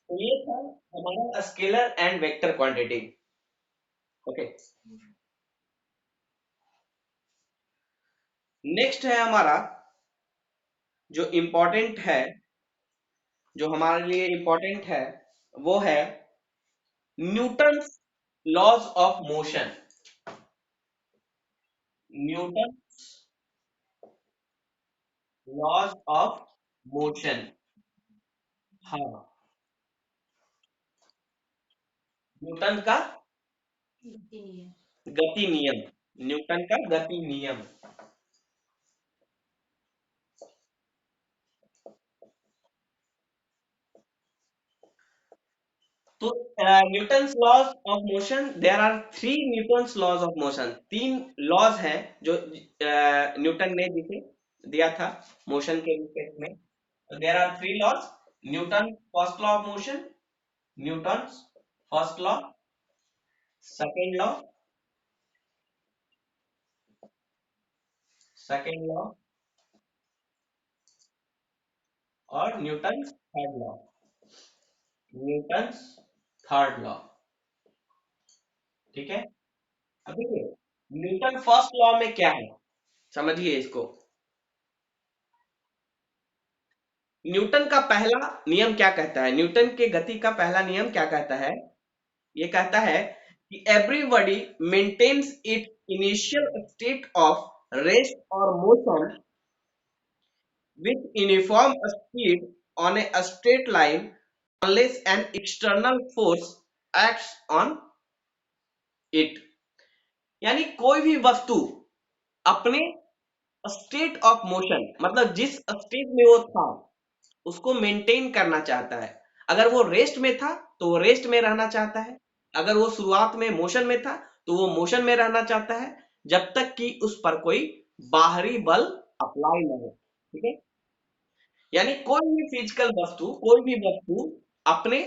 S1: तो ये था हमारा scalar and vector quantity. Okay, next है हमारा जो इम्पोर्टेंट है, जो हमारे लिए इम्पोर्टेंट है, वो है Newton laws of motion. Newton laws of motion, हाँ, न्यूटन का गति नियम, न्यूटन का गति नियम। तो Newton's laws of motion, there are three Newton's laws of motion, तीन लॉज हैं जो न्यूटन ने जिसे दिया था मोशन के रिस्पेक्ट में। There are three laws, Newton first law of motion, Newton first law, second law, second law और Newton third law. Newton third law, ठीक है। अब देखिए न्यूटन फर्स्ट लॉ में क्या है, समझिए इसको। न्यूटन का पहला नियम क्या कहता है, न्यूटन के गति का पहला नियम क्या कहता है, ये कहता है कि everybody maintains it initial state of rest और motion with uniform speed on a straight line unless an external force acts on it। यानी कोई भी वस्तु अपने स्टेट ऑफ मोशन, मतलब जिस स्टेट में वो था उसको मेंटेन करना चाहता है। अगर वो रेस्ट में था तो वो रेस्ट में रहना चाहता है, अगर वो शुरुआत में मोशन में था तो वो मोशन में रहना चाहता है, जब तक कि उस पर कोई बाहरी बल अप्लाई न हो, ठीक है। यानी कोई भी वस्तु अपने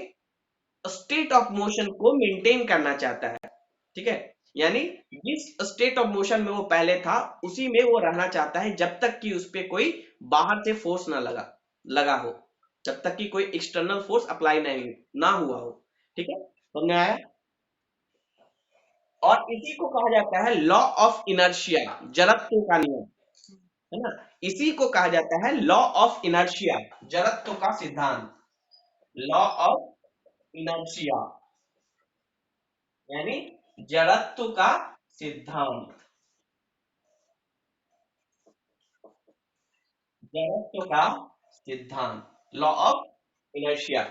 S1: स्टेट ऑफ मोशन को मेंटेन करना चाहता है, ठीक है। यानी जिस स्टेट ऑफ मोशन में वो पहले था उसी में वो रहना चाहता है जब तक कि उस पे कोई बाहर से फोर्स ना लगा हो, जब तक कि कोई एक्सटर्नल फोर्स अप्लाई नहीं ना हुआ हो, ठीक है, समझ में आया। और इसी को कहा जाता है लॉ ऑफ इनर्शिया, जड़त्व का नियम, है ना। इसी को कहा जाता है लॉ ऑफ इनर्शिया, जड़त्व का सिद्धांत, लॉ ऑफ इनर्शिया, यानी जड़त्व का सिद्धांत, जड़त्व का सिद्धांत, लॉ ऑफ इनर्शिया।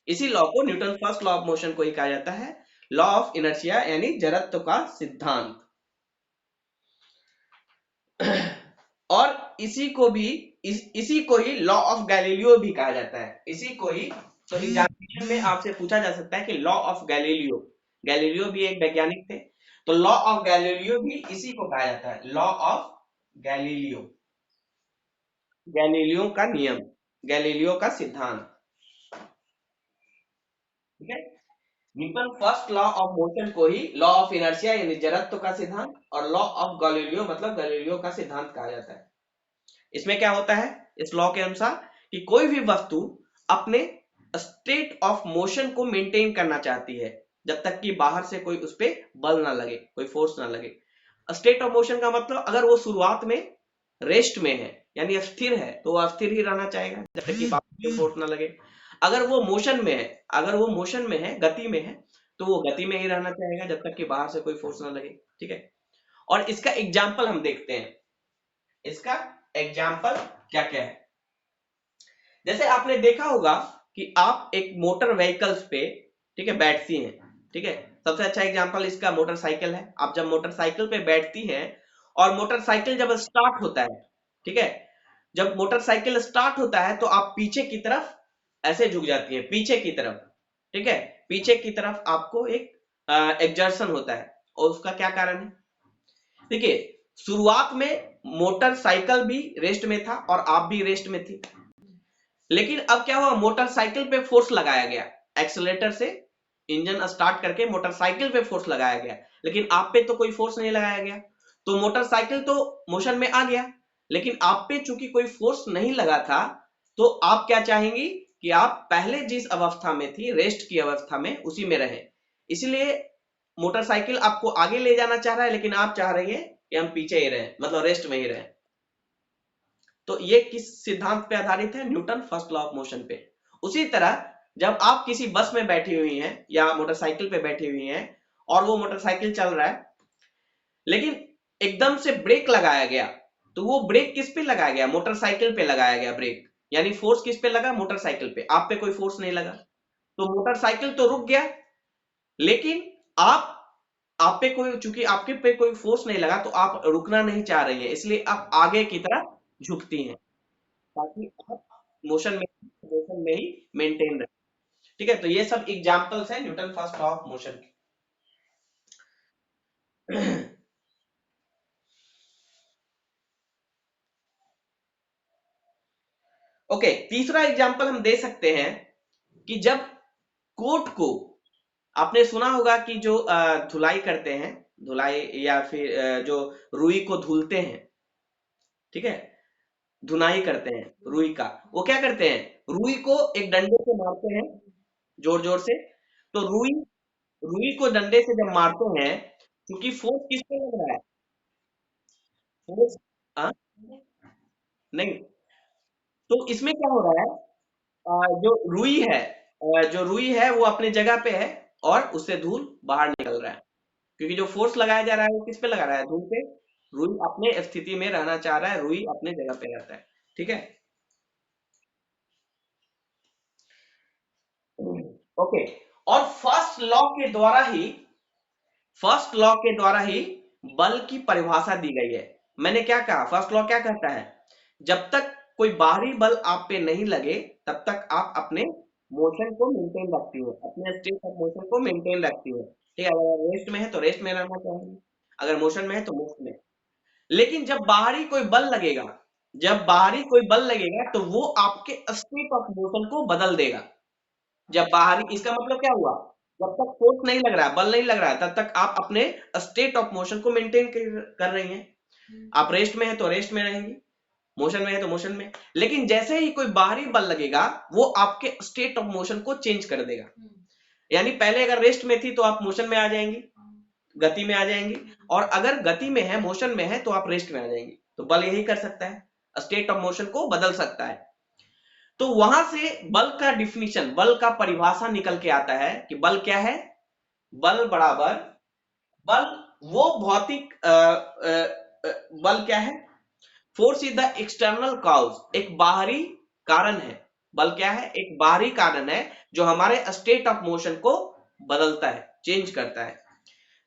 S1: इसी लॉ को, Newton first law of motion को ही कहा जाता है लॉ ऑफ इनर्शिया, यानी जड़त्व का सिद्धांत। और इसी को ही लॉ ऑफ गैलीलियो भी कहा जाता है, इसी को ही। तो एग्जामिनेशन में आपसे पूछा जा सकता है कि लॉ ऑफ गैलीलियो, गैलीलियो भी एक वैज्ञानिक थे, तो लॉ ऑफ गैलीलियो भी इसी को कहा जाता है, लॉ ऑफ गैलीलियो, गैलीलियो का नियम, गैलीलियो का सिद्धांत, ठीक है। Newton first law of motion को ही लॉ ऑफ इनर्शिया यानी जड़त्व का सिद्धांत और लॉ ऑफ गैलीलियो मतलब गैलीलियो का सिद्धांत कहा जाता है। इसमें क्या होता है, इस लॉ के अनुसार कि कोई भी वस्तु अपने स्टेट ऑफ मोशन को मेंटेन करना चाहती है जब तक कि बाहर से कोई उस पर बल ना लगे, कोई फोर्स ना लगे। स्टेट ऑफ मोशन का मतलब अगर वो शुरुआत में रेस्ट में है यानी स्थिर है तो वो स्थिर ही रहना चाहेगा जब तक कि बाहर से फोर्स ना लगे। अगर वो मोशन में है, अगर वो मोशन में है, गति में है, तो वो गति में ही रहना चाहेगा जब तक कि बाहर से कोई फोर्स ना लगे, ठीक है। और इसका एग्जाम्पल हम देखते हैं, इसका एग्जाम्पल क्या क्या है। जैसे आपने देखा होगा कि आप एक मोटर व्हीकल्स पे, ठीक है, बैठती हैं, ठीक है। सबसे अच्छा एग्जांपल इसका मोटरसाइकिल है। आप जब मोटरसाइकिल पे बैठती हैं और मोटरसाइकिल जब स्टार्ट होता है, ठीक है, जब मोटरसाइकिल स्टार्ट होता है तो आप पीछे की तरफ ऐसे झुक जाती हैं, पीछे की तरफ, ठीक है। पीछे की तरफ आपको एक एग्जर्शन होता है, और उसका क्या कारण है, देखिए शुरुआत में मोटरसाइकिल भी रेस्ट में था और आप भी रेस्ट में थी, लेकिन अब क्या हुआ, मोटरसाइकिल पे फोर्स लगाया गया, एक्सीलरेटर से इंजन स्टार्ट करके मोटरसाइकिल पे फोर्स लगाया गया, लेकिन आप पे तो कोई फोर्स नहीं लगाया गया। तो मोटरसाइकिल तो मोशन में आ गया, लेकिन आप पे चूंकि कोई फोर्स नहीं लगा था, तो आप क्या चाहेंगी कि आप पहले जिस अवस्था में थी, रेस्ट की अवस्था में, उसी में रहे। इसलिए मोटरसाइकिल आपको आगे ले जाना चाह रहा है, लेकिन आप चाह रही है कि हम पीछे ही रहें, मतलब रेस्ट में ही रहें। तो ये किस सिद्धांत पे आधारित है, Newton first law of motion पे। उसी तरह जब आप किसी बस में बैठी हुई हैं या मोटरसाइकिल पे बैठी हुई हैं और वो मोटरसाइकिल चल रहा है, लेकिन एकदम से ब्रेक लगाया गया, तो वो ब्रेक किस पे लगाया गया, मोटरसाइकिल पे लगाया गया ब्रेक, यानी फोर्स किस पे लगा, मोटरसाइकिल पे, आप पे कोई फोर्स नहीं लगा। तो मोटरसाइकिल तो रुक गया, लेकिन आप पे कोई, चूंकि आपके पे कोई फोर्स नहीं लगा तो आप रुकना नहीं चाह रही हैं, इसलिए आप आगे की तरफ झुकती हैं ताकि आप मोशन में ही मेंटेन रहे, ठीक है। तो ये सब एग्जांपल्स हैं Newton first law of motion के। ओके, तीसरा एग्जांपल हम दे सकते हैं कि जब कोट को, आपने सुना होगा कि जो धुलाई करते हैं, धुलाई या फिर जो रुई को धुलते हैं, ठीक है, धुनाई करते हैं रुई का। वो क्या करते हैं, रुई को एक डंडे से मारते हैं जोर जोर से। तो रुई रुई को डंडे से जब मारते हैं, क्योंकि फोर्स किस पे लग रहा है, फोर्स, हाँ, नहीं, तो इसमें क्या हो रहा है, जो रुई है, जो रुई है वो अपने जगह पे है, और उससे धूल बाहर निकल रहा है, क्योंकि जो फोर्स लगाया जा रहा है वो किस पे लगा रहा है, धूल पे। रुई अपने स्थिति में रहना चाह रहा है, रुई अपने जगह पे रहता है। ठीक है, ओके। और फर्स्ट लॉ के द्वारा ही बल की परिभाषा दी गई है। मैंने क्या कहा, फर्स्ट लॉ क्या कहता है, जब तक कोई बाहरी बल आप पे नहीं लगे, तब तक आप अपने मोशन को मेंटेन रखती हो, अपने स्टेट ऑफ मोशन को मेंटेन रखती हो। ठीक है, अगर रेस्ट में है तो रेस्ट में रहना चाहिए, अगर मोशन में है तो मोशन में। लेकिन जब बाहरी कोई बल लगेगा तो वो आपके स्टेट ऑफ मोशन को बदल देगा। जब बाहरी, इसका मतलब क्या हुआ, जब तक फोर्स नहीं लग रहा है, बल नहीं लग रहा है, तब तक आप अपने स्टेट ऑफ मोशन को मेंटेन कर रही हैं। आप रेस्ट में है तो रेस्ट में रहेंगी, मोशन में है तो मोशन में। लेकिन जैसे ही कोई बाहरी बल लगेगा, वो आपके स्टेट ऑफ मोशन को चेंज कर देगा। यानी पहले अगर रेस्ट में थी तो आप मोशन में आ जाएंगी, गति में आ जाएंगी, और अगर गति में है, मोशन में है, तो आप रेस्ट में आ जाएंगी। तो बल यही कर सकता है, स्टेट ऑफ मोशन को बदल सकता है। तो वहां से बल का डिफिनीशन, बल का परिभाषा निकल के आता है कि बल क्या है, बल बराबर, बल वो भौतिक बल क्या है, force is the external cause, एक बाहरी कारण है। बल क्या है, एक बाहरी कारण है जो हमारे स्टेट ऑफ मोशन को बदलता है, चेंज करता है।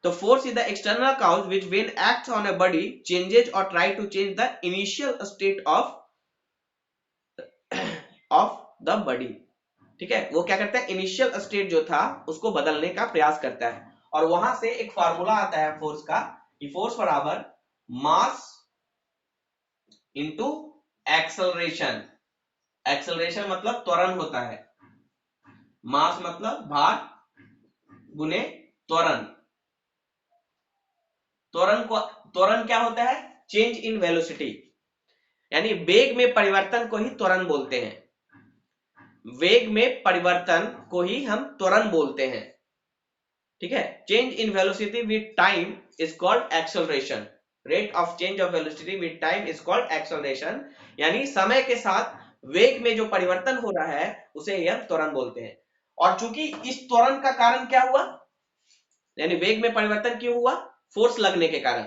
S1: तो force is the external cause which when acts on a body changes और try to change the initial state of the body. ठीक है, वो क्या करता है, इनिशियल स्टेट जो था उसको बदलने का प्रयास करता है। और वहां से एक फार्मूला आता है फोर्स का, कि फोर्स बराबर मास इंटू एक्सेलरेशन। एक्सेलरेशन मतलब त्वरण होता है, मास मतलब भार गुने त्वरण। त्वरण क्या होता है, चेंज इन वेलोसिटी, यानी वेग में परिवर्तन को ही त्वरण बोलते हैं। वेग में परिवर्तन को ही हम त्वरण बोलते हैं। ठीक है, change in velocity with time is called acceleration. Rate of change of velocity with time is called acceleration, यानी समय के साथ वेग में जो परिवर्तन हो रहा है उसे हम त्वरण बोलते हैं। और चूंकि इस त्वरण का कारण क्या हुआ, यानी वेग में परिवर्तन क्यों हुआ, फोर्स लगने के कारण।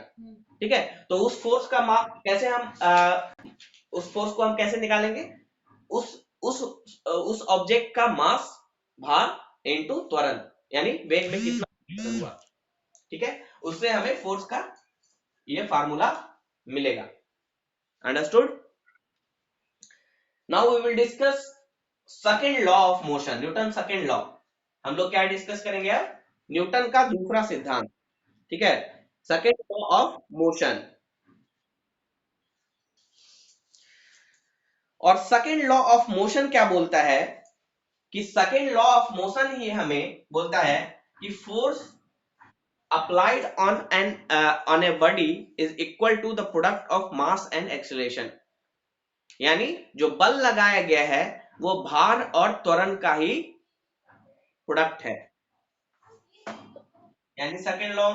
S1: ठीक है, तो उस फोर्स का माप कैसे हम उस फोर्स को हम कैसे निकालेंगे, उस उस ऑब्जेक्ट का मास भार इनटू त्वरण, यानी वेग में कितना परिवर्तन हुआ। ठीक है, उससे हमें फोर्स का ये फार्मूला मिलेगा। Understood. Now we will discuss second law of motion, Newton second law. हम लोग क्या डिस्कस करेंगे अब, न्यूटन का दूसरा सिद्धांत। ठीक है, सेकंड लॉ ऑफ मोशन। और सेकंड लॉ ऑफ मोशन क्या बोलता है, कि सेकंड लॉ ऑफ मोशन ही हमें बोलता है कि force applied on a body is equal to the product of mass and acceleration। यानी जो बल लगाया गया है वो भार और त्वरण का ही प्रोडक्ट है। यानी सेकंड लॉ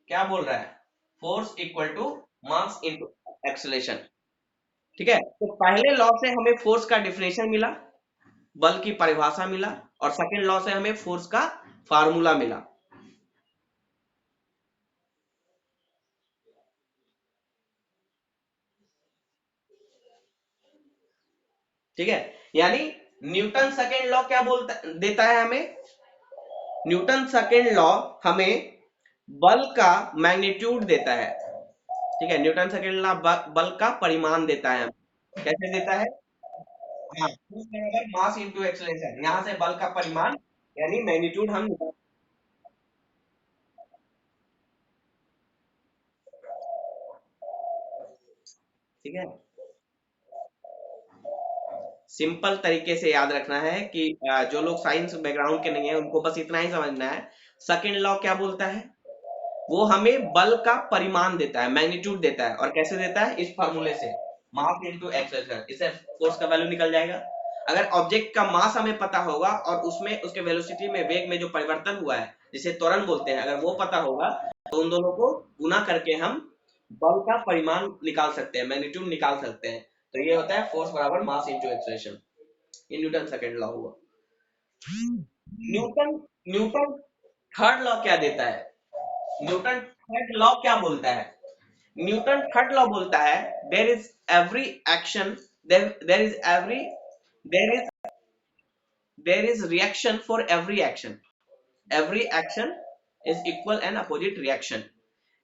S1: क्या बोल रहा है, force equal to mass into acceleration. ठीक है, तो पहले लॉ से हमें फोर्स का डिफिनेशन मिला, बल की परिभाषा मिला, और सेकंड लॉ से हमें फोर्स का फार्मूला मिला। ठीक है, यानी न्यूटन सेकंड लॉ क्या बोलता देता है हमें, न्यूटन सेकंड लॉ हमें बल का मैग्नीट्यूड देता है। ठीक है, न्यूटन सेकंड लॉ बल का परिमाण देता है। कैसे देता है, हाँ, मास इनटू एक्सेलरेशन, यहां से बल का परिमाण यानी मैग्नीट्यूड हम, ठीक है, सिंपल तरीके से याद रखना है कि जो लोग साइंस बैकग्राउंड के नहीं है उनको बस इतना ही समझना है। सेकंड लॉ क्या बोलता है, वो हमें बल का परिमाण देता है, मैग्नीट्यूड देता है, और कैसे देता है, इस फार्मूले से। मास इनटू एक्सेलरेशन, इससे फोर्स का वैल्यू निकल जाएगा। अगर ऑब्जेक्ट का मास हमें पता होगा और उसमें उसके वेलोसिटी में, वेग में जो परिवर्तन हुआ है जिसे त्वरण बोलते हैं, अगर वो पता होगा तो उन दोनों को गुना करके हम बल का परिमाण निकाल सकते हैं, मैग्नीट्यूड निकाल सकते हैं। तो ये होता है फोर्स बराबर मास इनटू एक्सेलरेशन। ये न्यूटन सेकंड लॉ हुआ। न्यूटन न्यूटन थर्ड लॉ क्या देता है? न्यूटन थर्ड लॉ क्या बोलता है? न्यूटन थर्ड लॉ बोलता है there is every action, there is every there is there is reaction for every action, every action is equal and opposite reaction,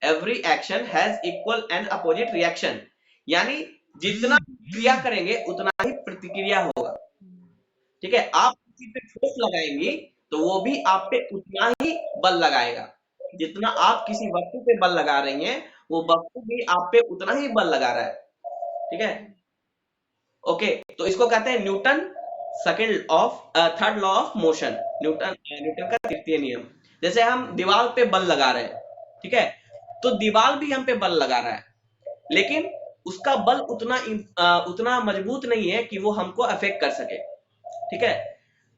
S1: every action has equal and opposite reaction, यानी जितना क्रिया करेंगे उतना ही प्रतिक्रिया होगा। ठीक है, आप किसी पे फोर्स लगाएंगी तो वो भी आप पे उतना ही बल लगाएगा। जितना आप किसी वस्तु पे बल लगा रही हैं वो वस्तु भी आप पे उतना ही बल लगा रहा है। ठीक है, ओके, तो इसको कहते हैं Newton second of third law of motion, Newton Newton का तृतीय नियम। जैसे हम दीवार पे बल लगा रहे हैं, ठीक है, तो दीवार भी हम पे बल लगा रहा है, लेकिन उसका बल उतना मजबूत नहीं है कि वो हमको अफेक्ट कर सके। ठीक है,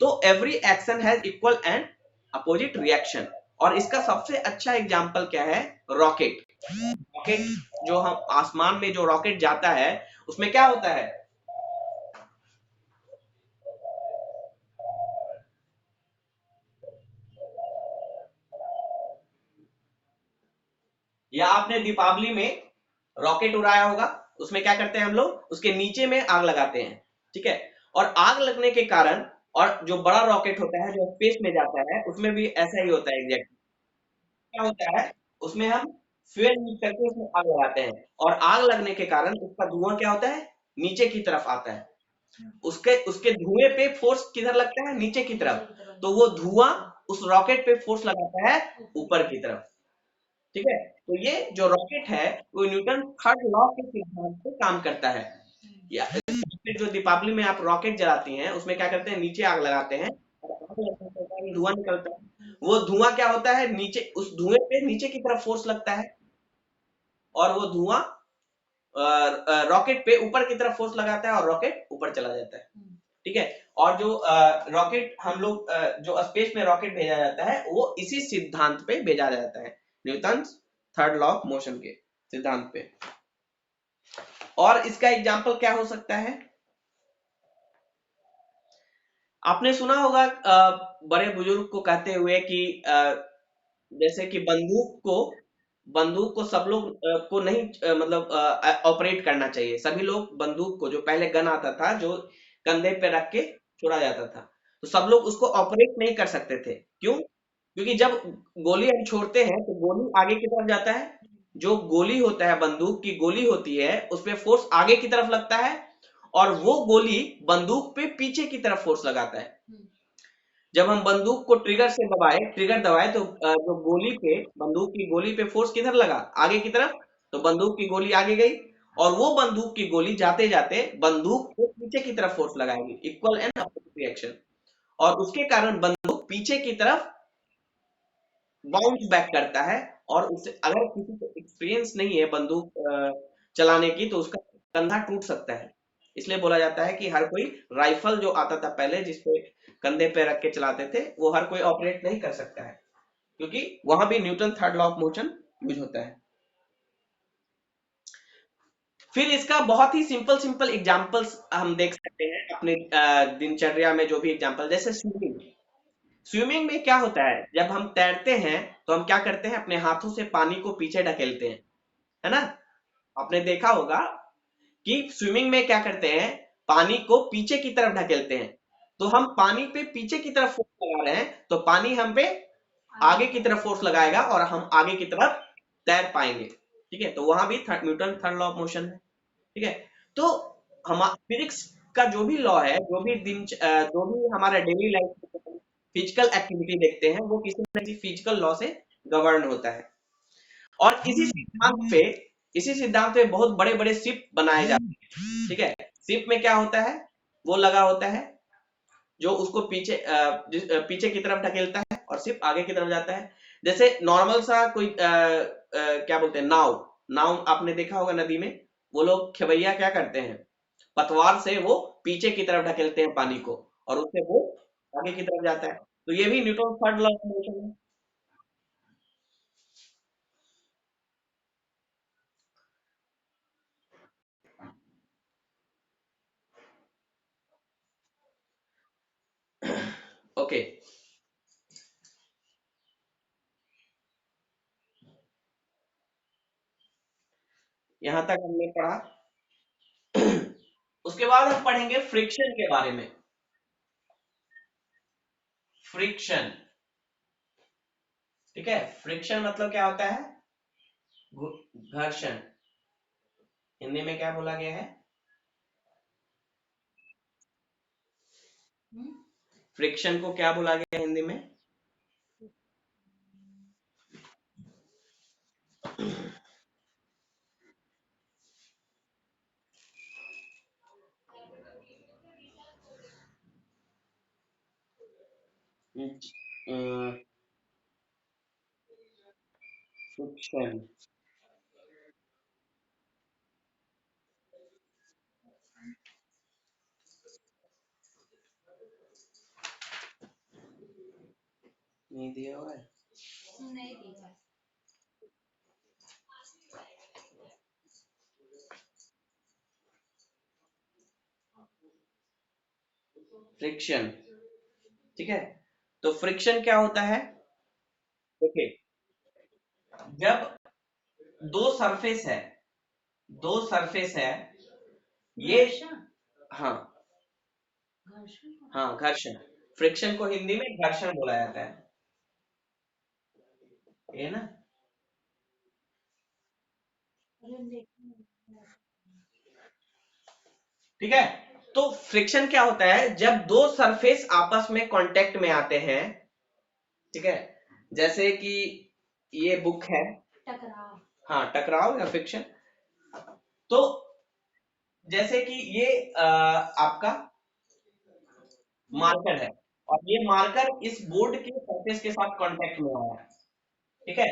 S1: तो every action has equal and opposite reaction. और इसका सबसे अच्छा एग्जांपल क्या है? रॉकेट। रॉकेट जो हम आसमान में जो रॉकेट जाता है उसमें क्या होता है? या आपने दीपावली में रॉकेट उड़ाया होगा, उसमें क्या करते हैं हम लोग? उसके नीचे में आग लगाते हैं। ठीक है, और आग लगने के कारण, और जो बड़ा रॉकेट होता है जो स्पेस में जाता है उसमें भी ऐसा ही होता है एग्जैक्ट। क्या होता है? उसमें हम फ्यूल यूज करके उसमें आग लगाते हैं, और आग लगने के कारण उसका धुआं क्या होता है? नीचे की तरफ आता है। उसके उसके धुएं पे फोर्स किधर लगता है? नीचे की तरफ। तो वो धुआं उस रॉकेट पे फोर्स लगाता है ऊपर की तरफ। ठीक है, तो ये जो रॉकेट है वो न्यूटन थर्ड लॉ के सिद्धांत पे काम करता है। या जो दीपावली में आप रॉकेट जलाती हैं उसमें क्या करते हैं? नीचे आग लगाते हैं और आग लगने के बाद धुआं निकलता है। वो धुआं क्या होता है? नीचे, उस धुएं पे नीचे की तरफ फोर्स लगता है, और वो धुआं रॉकेट पे ऊपर की तरफ फोर्स लगाता है और रॉकेट ऊपर चला जाता है। ठीक है, और जो रॉकेट हम लोग जो स्पेस में रॉकेट भेजा जाता है वो इसी सिद्धांत पे भेजा जाता है, Newton third law of motion के सिद्धांत पे। और इसका एग्जांपल क्या हो सकता है? आपने सुना होगा बड़े बुजुर्ग को कहते हुए कि जैसे कि बंदूक को सब लोग को नहीं मतलब ऑपरेट करना चाहिए। सभी लोग बंदूक को, जो पहले गन आता था जो कंधे पे रख के छोड़ा जाता था, तो सब लोग उसको ऑपरेट नहीं कर सकते थे। क्यों? क्योंकि जब गोली हम छोड़ते हैं तो गोली आगे की तरफ जाता है। जो गोली होता है, बंदूक की गोली होती है, उसपे फोर्स आगे की तरफ लगता है, और वो गोली बंदूक पे पीछे की तरफ फोर्स लगाता है। जब हम बंदूक को ट्रिगर दबाए तो जो गोली पे, बंदूक की गोली पे फोर्स किधर लगा? आगे की तरफ। तो बंदूक की गोली आगे गई, और वो बंदूक की गोली जाते जाते बंदूक को पीछे की तरफ फोर्स लगाएगी, इक्वल एंड अपोजिट रिएक्शन। और उसके कारण बंदूक पीछे की तरफ बाउंस बैक करता है। और उससे अगर किसी को एक्सपीरियंस नहीं है बंदूक चलाने की तो उसका कंधा टूट सकता है। इसलिए बोला जाता है कि हर कोई, राइफल जो आता था पहले जिसपे कंधे पे रख के चलाते थे, वो हर कोई ऑपरेट नहीं कर सकता है, क्योंकि वहां भी Newton third law of motion use होता है। फिर इसका बहुत ही सिंपल सिंपल एग्जांपल्स हम देख सकते हैं अपने दिनचर्या में। जो भी एग्जांपल, जैसे स्विमिंग। स्विमिंग में क्या होता है? जब हम तैरते हैं तो हम क्या करते हैं? अपने हाथों से पानी को पीछे ढकेलते हैं, है ना? आपने देखा होगा कि स्विमिंग में क्या करते हैं? पानी को पीछे की तरफ ढकेलते हैं। तो हम पानी पे पीछे की तरफ फोर्स लगा रहे हैं, तो पानी हम पे आगे की तरफ फोर्स लगाएगा और हम आगे की तरफ तैर पाएंगे। ठीक है, तो वहां भी Newton third law of motion है। ठीक है, तो हम फिजिक्स का जो भी लॉ है, जो भी हमारा डेली लाइफ फिजिकल एक्टिविटी देखते हैं, वो किसी न किसी फिजिकल लॉ से गवर्न होता है। और इसी सिद्धांत पे बहुत बड़े बड़े शिप बनाए जाते हैं। ठीक है, शिप में क्या होता है? वो लगा होता है जो उसको पीछे की तरफ ढकेलता है, और शिप आगे की तरफ जाता है। जैसे नॉर्मल सा कोई क्या बोलते हैं, नाव। नाव आपने देखा होगा नदी में, वो लोग खेवैया क्या करते हैं, पतवार से वो पीछे की तरफ ढकेलते हैं पानी को, और उससे वो आगे की तरफ जाता है। तो ये भी Newton third law of motion है। ओके, यहां तक हमने पढ़ा। उसके बाद हम पढ़ेंगे फ्रिक्शन के बारे में। फ्रिक्शन, ठीक है, फ्रिक्शन मतलब क्या होता है, घर्षण। हिंदी में क्या बोला गया है, फ्रिक्शन को क्या बोला गया है हिंदी में? फ्रिक्शन, नहीं दिया हुआ है। फ्रिक्शन, ठीक है, तो फ्रिक्शन क्या होता है, देखिए, जब दो सरफेस है, दो सरफेस है, ये, हाँ, हाँ घर्षण, फ्रिक्शन को हिंदी में घर्षण बोला जाता है, ये ना। ठीक है, तो फ्रिक्शन क्या होता है, जब दो सरफेस आपस में कांटेक्ट में आते हैं, ठीक है, जैसे कि ये बुक है, हाँ टकराव या फ्रिक्शन, तो जैसे कि ये आपका मार्कर है, और ये मार्कर इस बोर्ड के सरफेस के साथ कांटेक्ट में आया है, ठीक है,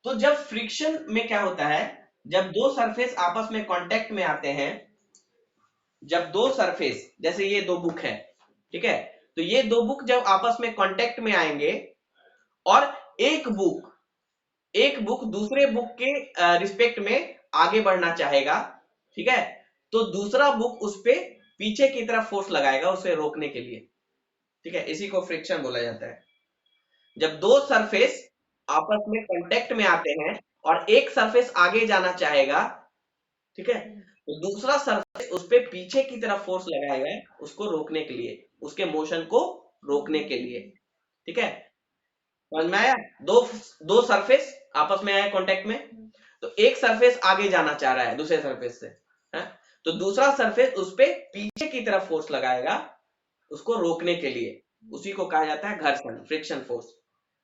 S1: तो जब फ्रिक्शन में क्या होता है, जब दो सरफेस आपस में कांटेक्ट में आते हैं, जब दो सरफेस, जैसे ये दो बुक है, ठीक है, तो ये दो बुक जब आपस में कांटेक्ट में आएंगे, और एक बुक, एक बुक दूसरे बुक के रिस्पेक्ट में आगे बढ़ना चाहेगा, ठीक है, तो दूसरा बुक उस पे पीछे की तरफ फोर्स लगाएगा उसे रोकने के लिए, ठीक है, इसी को फ्रिक्शन बोला जाता है। जब दो सरफेस आपस में कांटेक्ट में आते हैं और एक सरफेस आगे जाना चाहेगा, ठीक है, तो दूसरा सरफेस उस पे पीछे की तरफ फोर्स लगाएगा उसको रोकने के लिए, उसके मोशन को रोकने के लिए, ठीक है, समझ में आया? दो दो सरफेस आपस में आए कांटेक्ट में, तो एक सरफेस आगे जाना चाह रहा है दूसरे सरफेस से, है? तो दूसरा सरफेस उस पे पीछे की तरफ फोर्स लगाएगा उसको रोकने के लिए, उसी को कहा जाता है घर्षण, फ्रिक्शन फोर्स।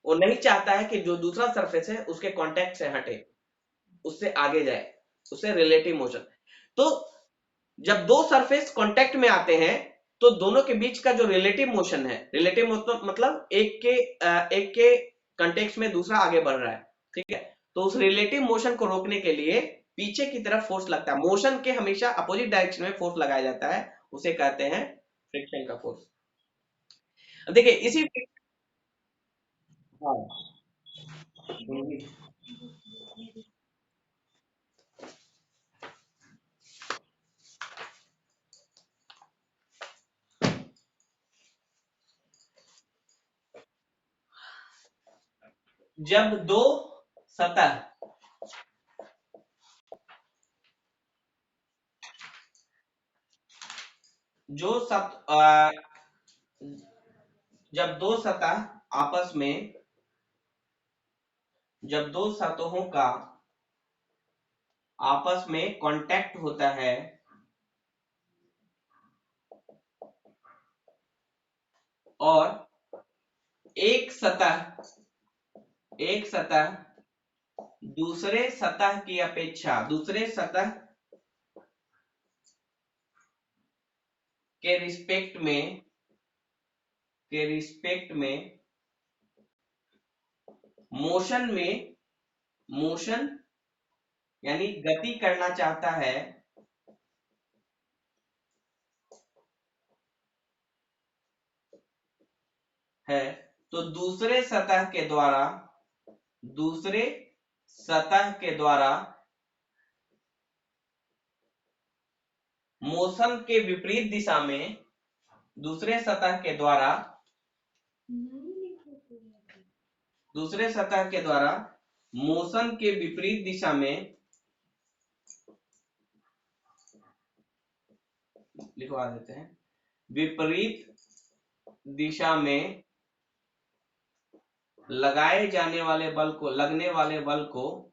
S1: वो नहीं चाहता है कि जो दूसरा सरफेस है उसके कांटेक्ट से हटे, उससे आगे जाए, उससे रिलेटिव मोशन। तो जब दो सरफेस कांटेक्ट में आते हैं, तो दोनों के बीच का जो रिलेटिव मोशन है, रिलेटिव मतलब एक के कंटेक्स्ट में दूसरा आगे बढ़ रहा है, ठीक है, तो उस रिलेटिव मोशन को रोकने के लिए पीछे की तरफ फोर्स लगता है, मोशन के हमेशा अपोजिट डायरेक्शन में फोर्स लगाया जाता है, उसे कहते हैं फ्रिक्शन का फोर्स। अब देखिए इसी, हाँ, जब दो सतह, जो सत जब दो सतह आपस में, जब दो सतहों का आपस में कांटेक्ट होता है, और एक सतह, एक सतह दूसरे सतह की अपेक्षा, दूसरे सतह के रिस्पेक्ट में, के रिस्पेक्ट में मोशन में, मोशन यानी गति करना चाहता है, है तो दूसरे सतह के द्वारा मोशन के विपरीत दिशा में दूसरे सतह के द्वारा मोशन के विपरीत दिशा में लिखवा देते हैं, विपरीत दिशा में लगने वाले बल को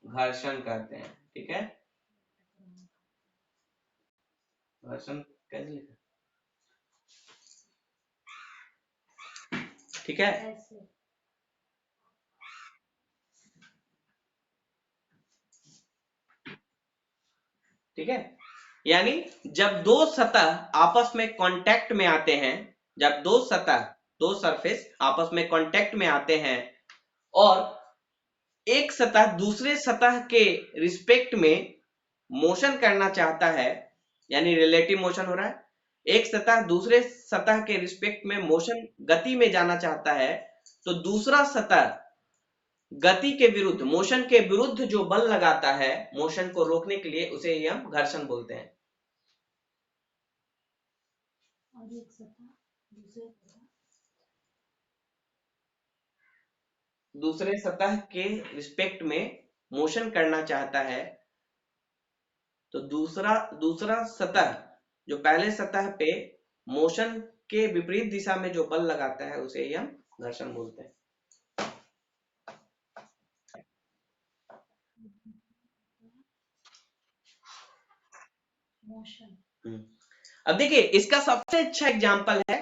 S1: घर्षण कहते हैं। ठीक है, घर्षण कैसे लिखा? ठीक है, ठीक है, यानी जब दो सतह आपस में कांटेक्ट में आते हैं, जब दो सरफेस आपस में कांटेक्ट में आते हैं और एक सतह दूसरे सतह के रिस्पेक्ट में मोशन करना चाहता है, यानी रिलेटिव मोशन हो रहा है, एक सतह दूसरे सतह के रिस्पेक्ट में मोशन गति में जाना चाहता है, तो दूसरा सतह गति के विरुद्ध, मोशन के विरुद्ध जो बल लगाता है मोशन को रोकने के लिए, उसे ही हम घर्षण बोलते हैं। और एक सतह दूसरे सतह के रिस्पेक्ट में मोशन करना चाहता है, तो दूसरा सतह जो पहले सतह पे मोशन के विपरीत दिशा में जो बल लगाता है, उसे ही हम घर्षण बोलते हैं। अब देखिए, इसका सबसे अच्छा एग्जांपल है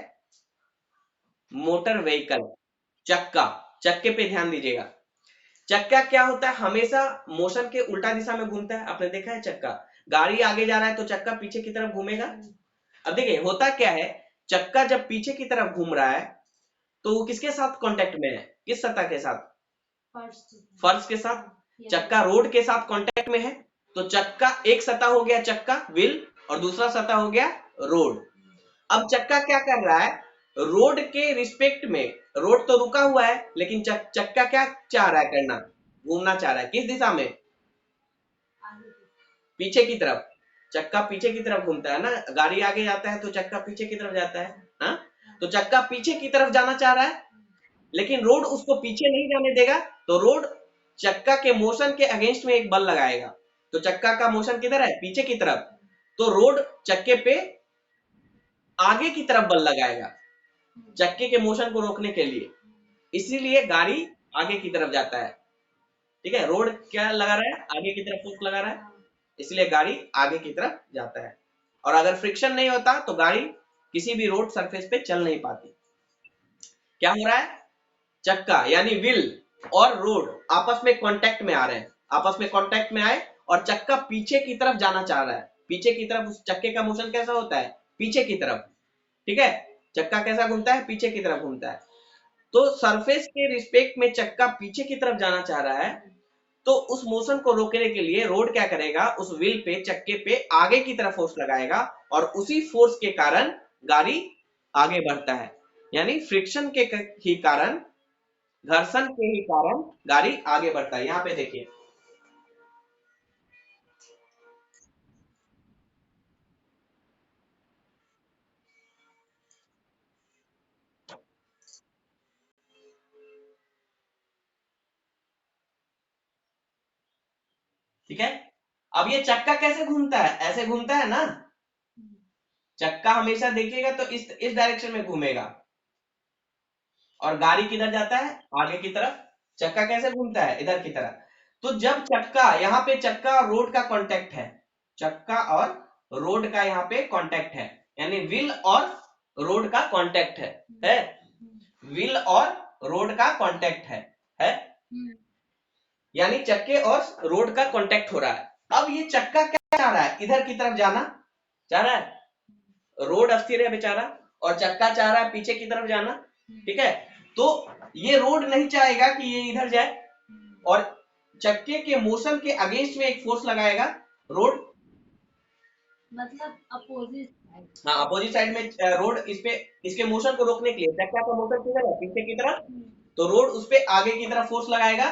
S1: मोटर व्हीकल, चक्के पे ध्यान दीजिएगा। चक्का क्या होता है, हमेशा मोशन के उल्टा दिशा में घूमता है। आपने देखा है चक्का, गाड़ी आगे जा रहा है तो चक्का पीछे की तरफ घूमेगा। अब देखिए होता क्या है, चक्का जब पीछे की तरफ घूम रहा है तो वो किसके साथ कांटेक्ट में है, किस सतह के साथ? फर्श के साथ। चक्का रोड के साथ कांटेक्ट में है, तो चक्का एक सतह हो गया चक्का व्हील, और दूसरा सतह हो गया रोड। अब चक्का क्या कर रहा है, रोड के रिस्पेक्ट में, रोड तो रुका हुआ है लेकिन चक्का क्या चाह रहा है करना, घूमना चाह रहा है। किस दिशा में? पीछे की तरफ। चक्का पीछे की तरफ घूमता है ना, गाड़ी आगे जाता है तो चक्का पीछे की तरफ जाता है, हाँ? तो चक्का पीछे की तरफ जाना चाह रहा है, लेकिन रोड उसको पीछे नहीं जाने देगा, तो रोड चक्का के मोशन के अगेंस्ट में एक बल लगाएगा। तो चक्का का मोशन किधर है, पीछे की तरफ, तो रोड चक्के पे आगे की तरफ बल लगाएगा चक्के के मोशन को रोकने के लिए, इसीलिए गाड़ी आगे की तरफ जाता है। ठीक है, रोड क्या लगा रहा है, आगे की तरफ फोर्स लगा रहा है, इसलिए गाड़ी आगे की तरफ जाता है। और अगर फ्रिक्शन नहीं होता तो गाड़ी किसी भी रोड सरफेस पे चल नहीं पाती। क्या हो रहा है, चक्का यानी व्हील और रोड आपस में कांटेक्ट में आ रहे हैं, आपस में कांटेक्ट में आए और चक्का पीछे की तरफ जाना चाह रहा है। पीछे की तरफ उस चक्के का मोशन कैसा होता है, पीछे की तरफ। ठीक है, चक्का कैसा घूमता है, पीछे की तरफ घूमता है। तो सरफेस के रिस्पेक्ट में चक्का पीछे की तरफ जाना चाह रहा है, तो उस मोशन को रोकने के लिए रोड क्या करेगा, उस व्हील पे, चक्के पे आगे की तरफ फोर्स लगाएगा, और उसी फोर्स के कारण गाड़ी आगे बढ़ता है। यानी फ्रिक्शन के ही कारण, घर्षण के ही कारण गाड़ी आगे बढ़ता है। यहाँ पे देखिए, ठीक है। अब ये चक्का कैसे घूमता है, ऐसे घूमता है ना, चक्का हमेशा देखिएगा तो इस डायरेक्शन में घूमेगा, और गाड़ी किधर जाता है, आगे की तरफ। चक्का कैसे घूमता है, इधर की तरफ। तो जब चक्का, यहाँ पे चक्का और रोड का कांटेक्ट है, चक्का और रोड का यहाँ पे कांटेक्ट है, यानी व्हील और रोड का कांटेक्ट है व्हील और रोड का कांटेक्ट है यानी चक्के और रोड का कांटेक्ट हो रहा है। अब ये चक्का क्या चाह रहा है, इधर की तरफ जाना चाह रहा है, रोड अस्थिर है बेचारा, और चक्का चाह रहा है पीछे की तरफ जाना। ठीक है, तो ये रोड नहीं चाहेगा कि ये इधर जाए, और चक्के के मोशन के अगेंस्ट में एक फोर्स लगाएगा रोड,
S2: मतलब अपोजिट साइड।
S1: हाँ, अपोजिट साइड में रोड इस पे इसके मोशन को रोकने के लिए ट्रैक्टर का मोशन किधर है, पीछे की तरफ, तो रोड उस पे आगे की तरफ फोर्स लगाएगा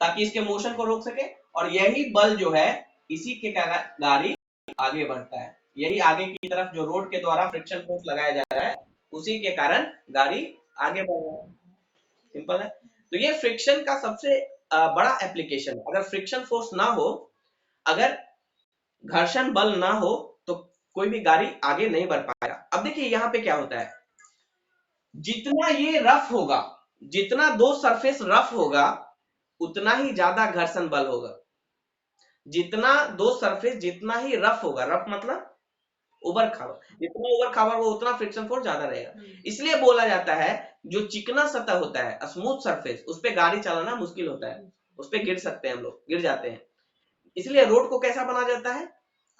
S1: ताकि इसके मोशन को रोक सके, और यही बल जो है इसी के कारण गाड़ी आगे बढ़ता है। यही आगे की तरफ जो रोड के द्वारा फ्रिक्शन फोर्स लगाया जा रहा है, उसी के कारण गाड़ी आगे बढ़ रहा है। सिंपल है। तो ये फ्रिक्शन का सबसे बड़ा एप्लीकेशन है। अगर फ्रिक्शन फोर्स ना हो, अगर घर्षण बल ना हो, तो कोई भी गाड़ी आगे नहीं बढ़ पाएगा। अब देखिए यहाँ पे क्या होता है, जितना ये रफ होगा, जितना दो सरफेस रफ होगा, उतना ही ज्यादा घर्षण बल होगा। जितना दो सरफेस जितना ही रफ होगा, रफ मतलब उबड़ खाबड़, जितना उबड़ खाबड़ होगा उतना फ्रिक्शन फोर्स ज्यादा रहेगा। इसलिए बोला जाता है जो चिकना सतह होता है, स्मूथ सरफेस, उस पे गाड़ी चलाना मुश्किल होता है, उस पे गिर सकते हैं हम लोग, गिर जाते हैं। इसलिए रोड को कैसा बनाया जाता है,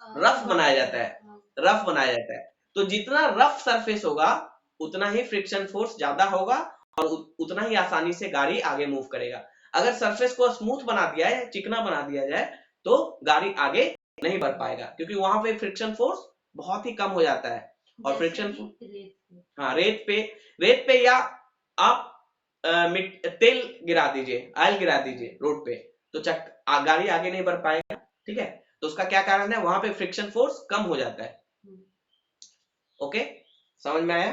S1: रफ बनाया जाता है, रफ बनाया जाता है। तो जितना रफ सरफेस होगा उतना ही फ्रिक्शन फोर्स ज्यादा होगा और उतना ही आसानी से गाड़ी आगे मूव करेगा। अगर सरफेस को स्मूथ बना दिया है, चिकना बना दिया जाए, तो गाड़ी आगे नहीं बढ़ पाएगा, क्योंकि वहां पे फ्रिक्शन फोर्स बहुत ही कम हो जाता है। और फ्रिक्शन, हाँ, रेत पे या आप तेल गिरा दीजिए, ऑयल गिरा दीजिए रोड पे, तो गाड़ी आगे नहीं बढ़ पाएगा। ठीक है, तो उसका क्या कारण है, वहां पे फ्रिक्शन फोर्स कम हो जाता है। ओके, समझ में आया?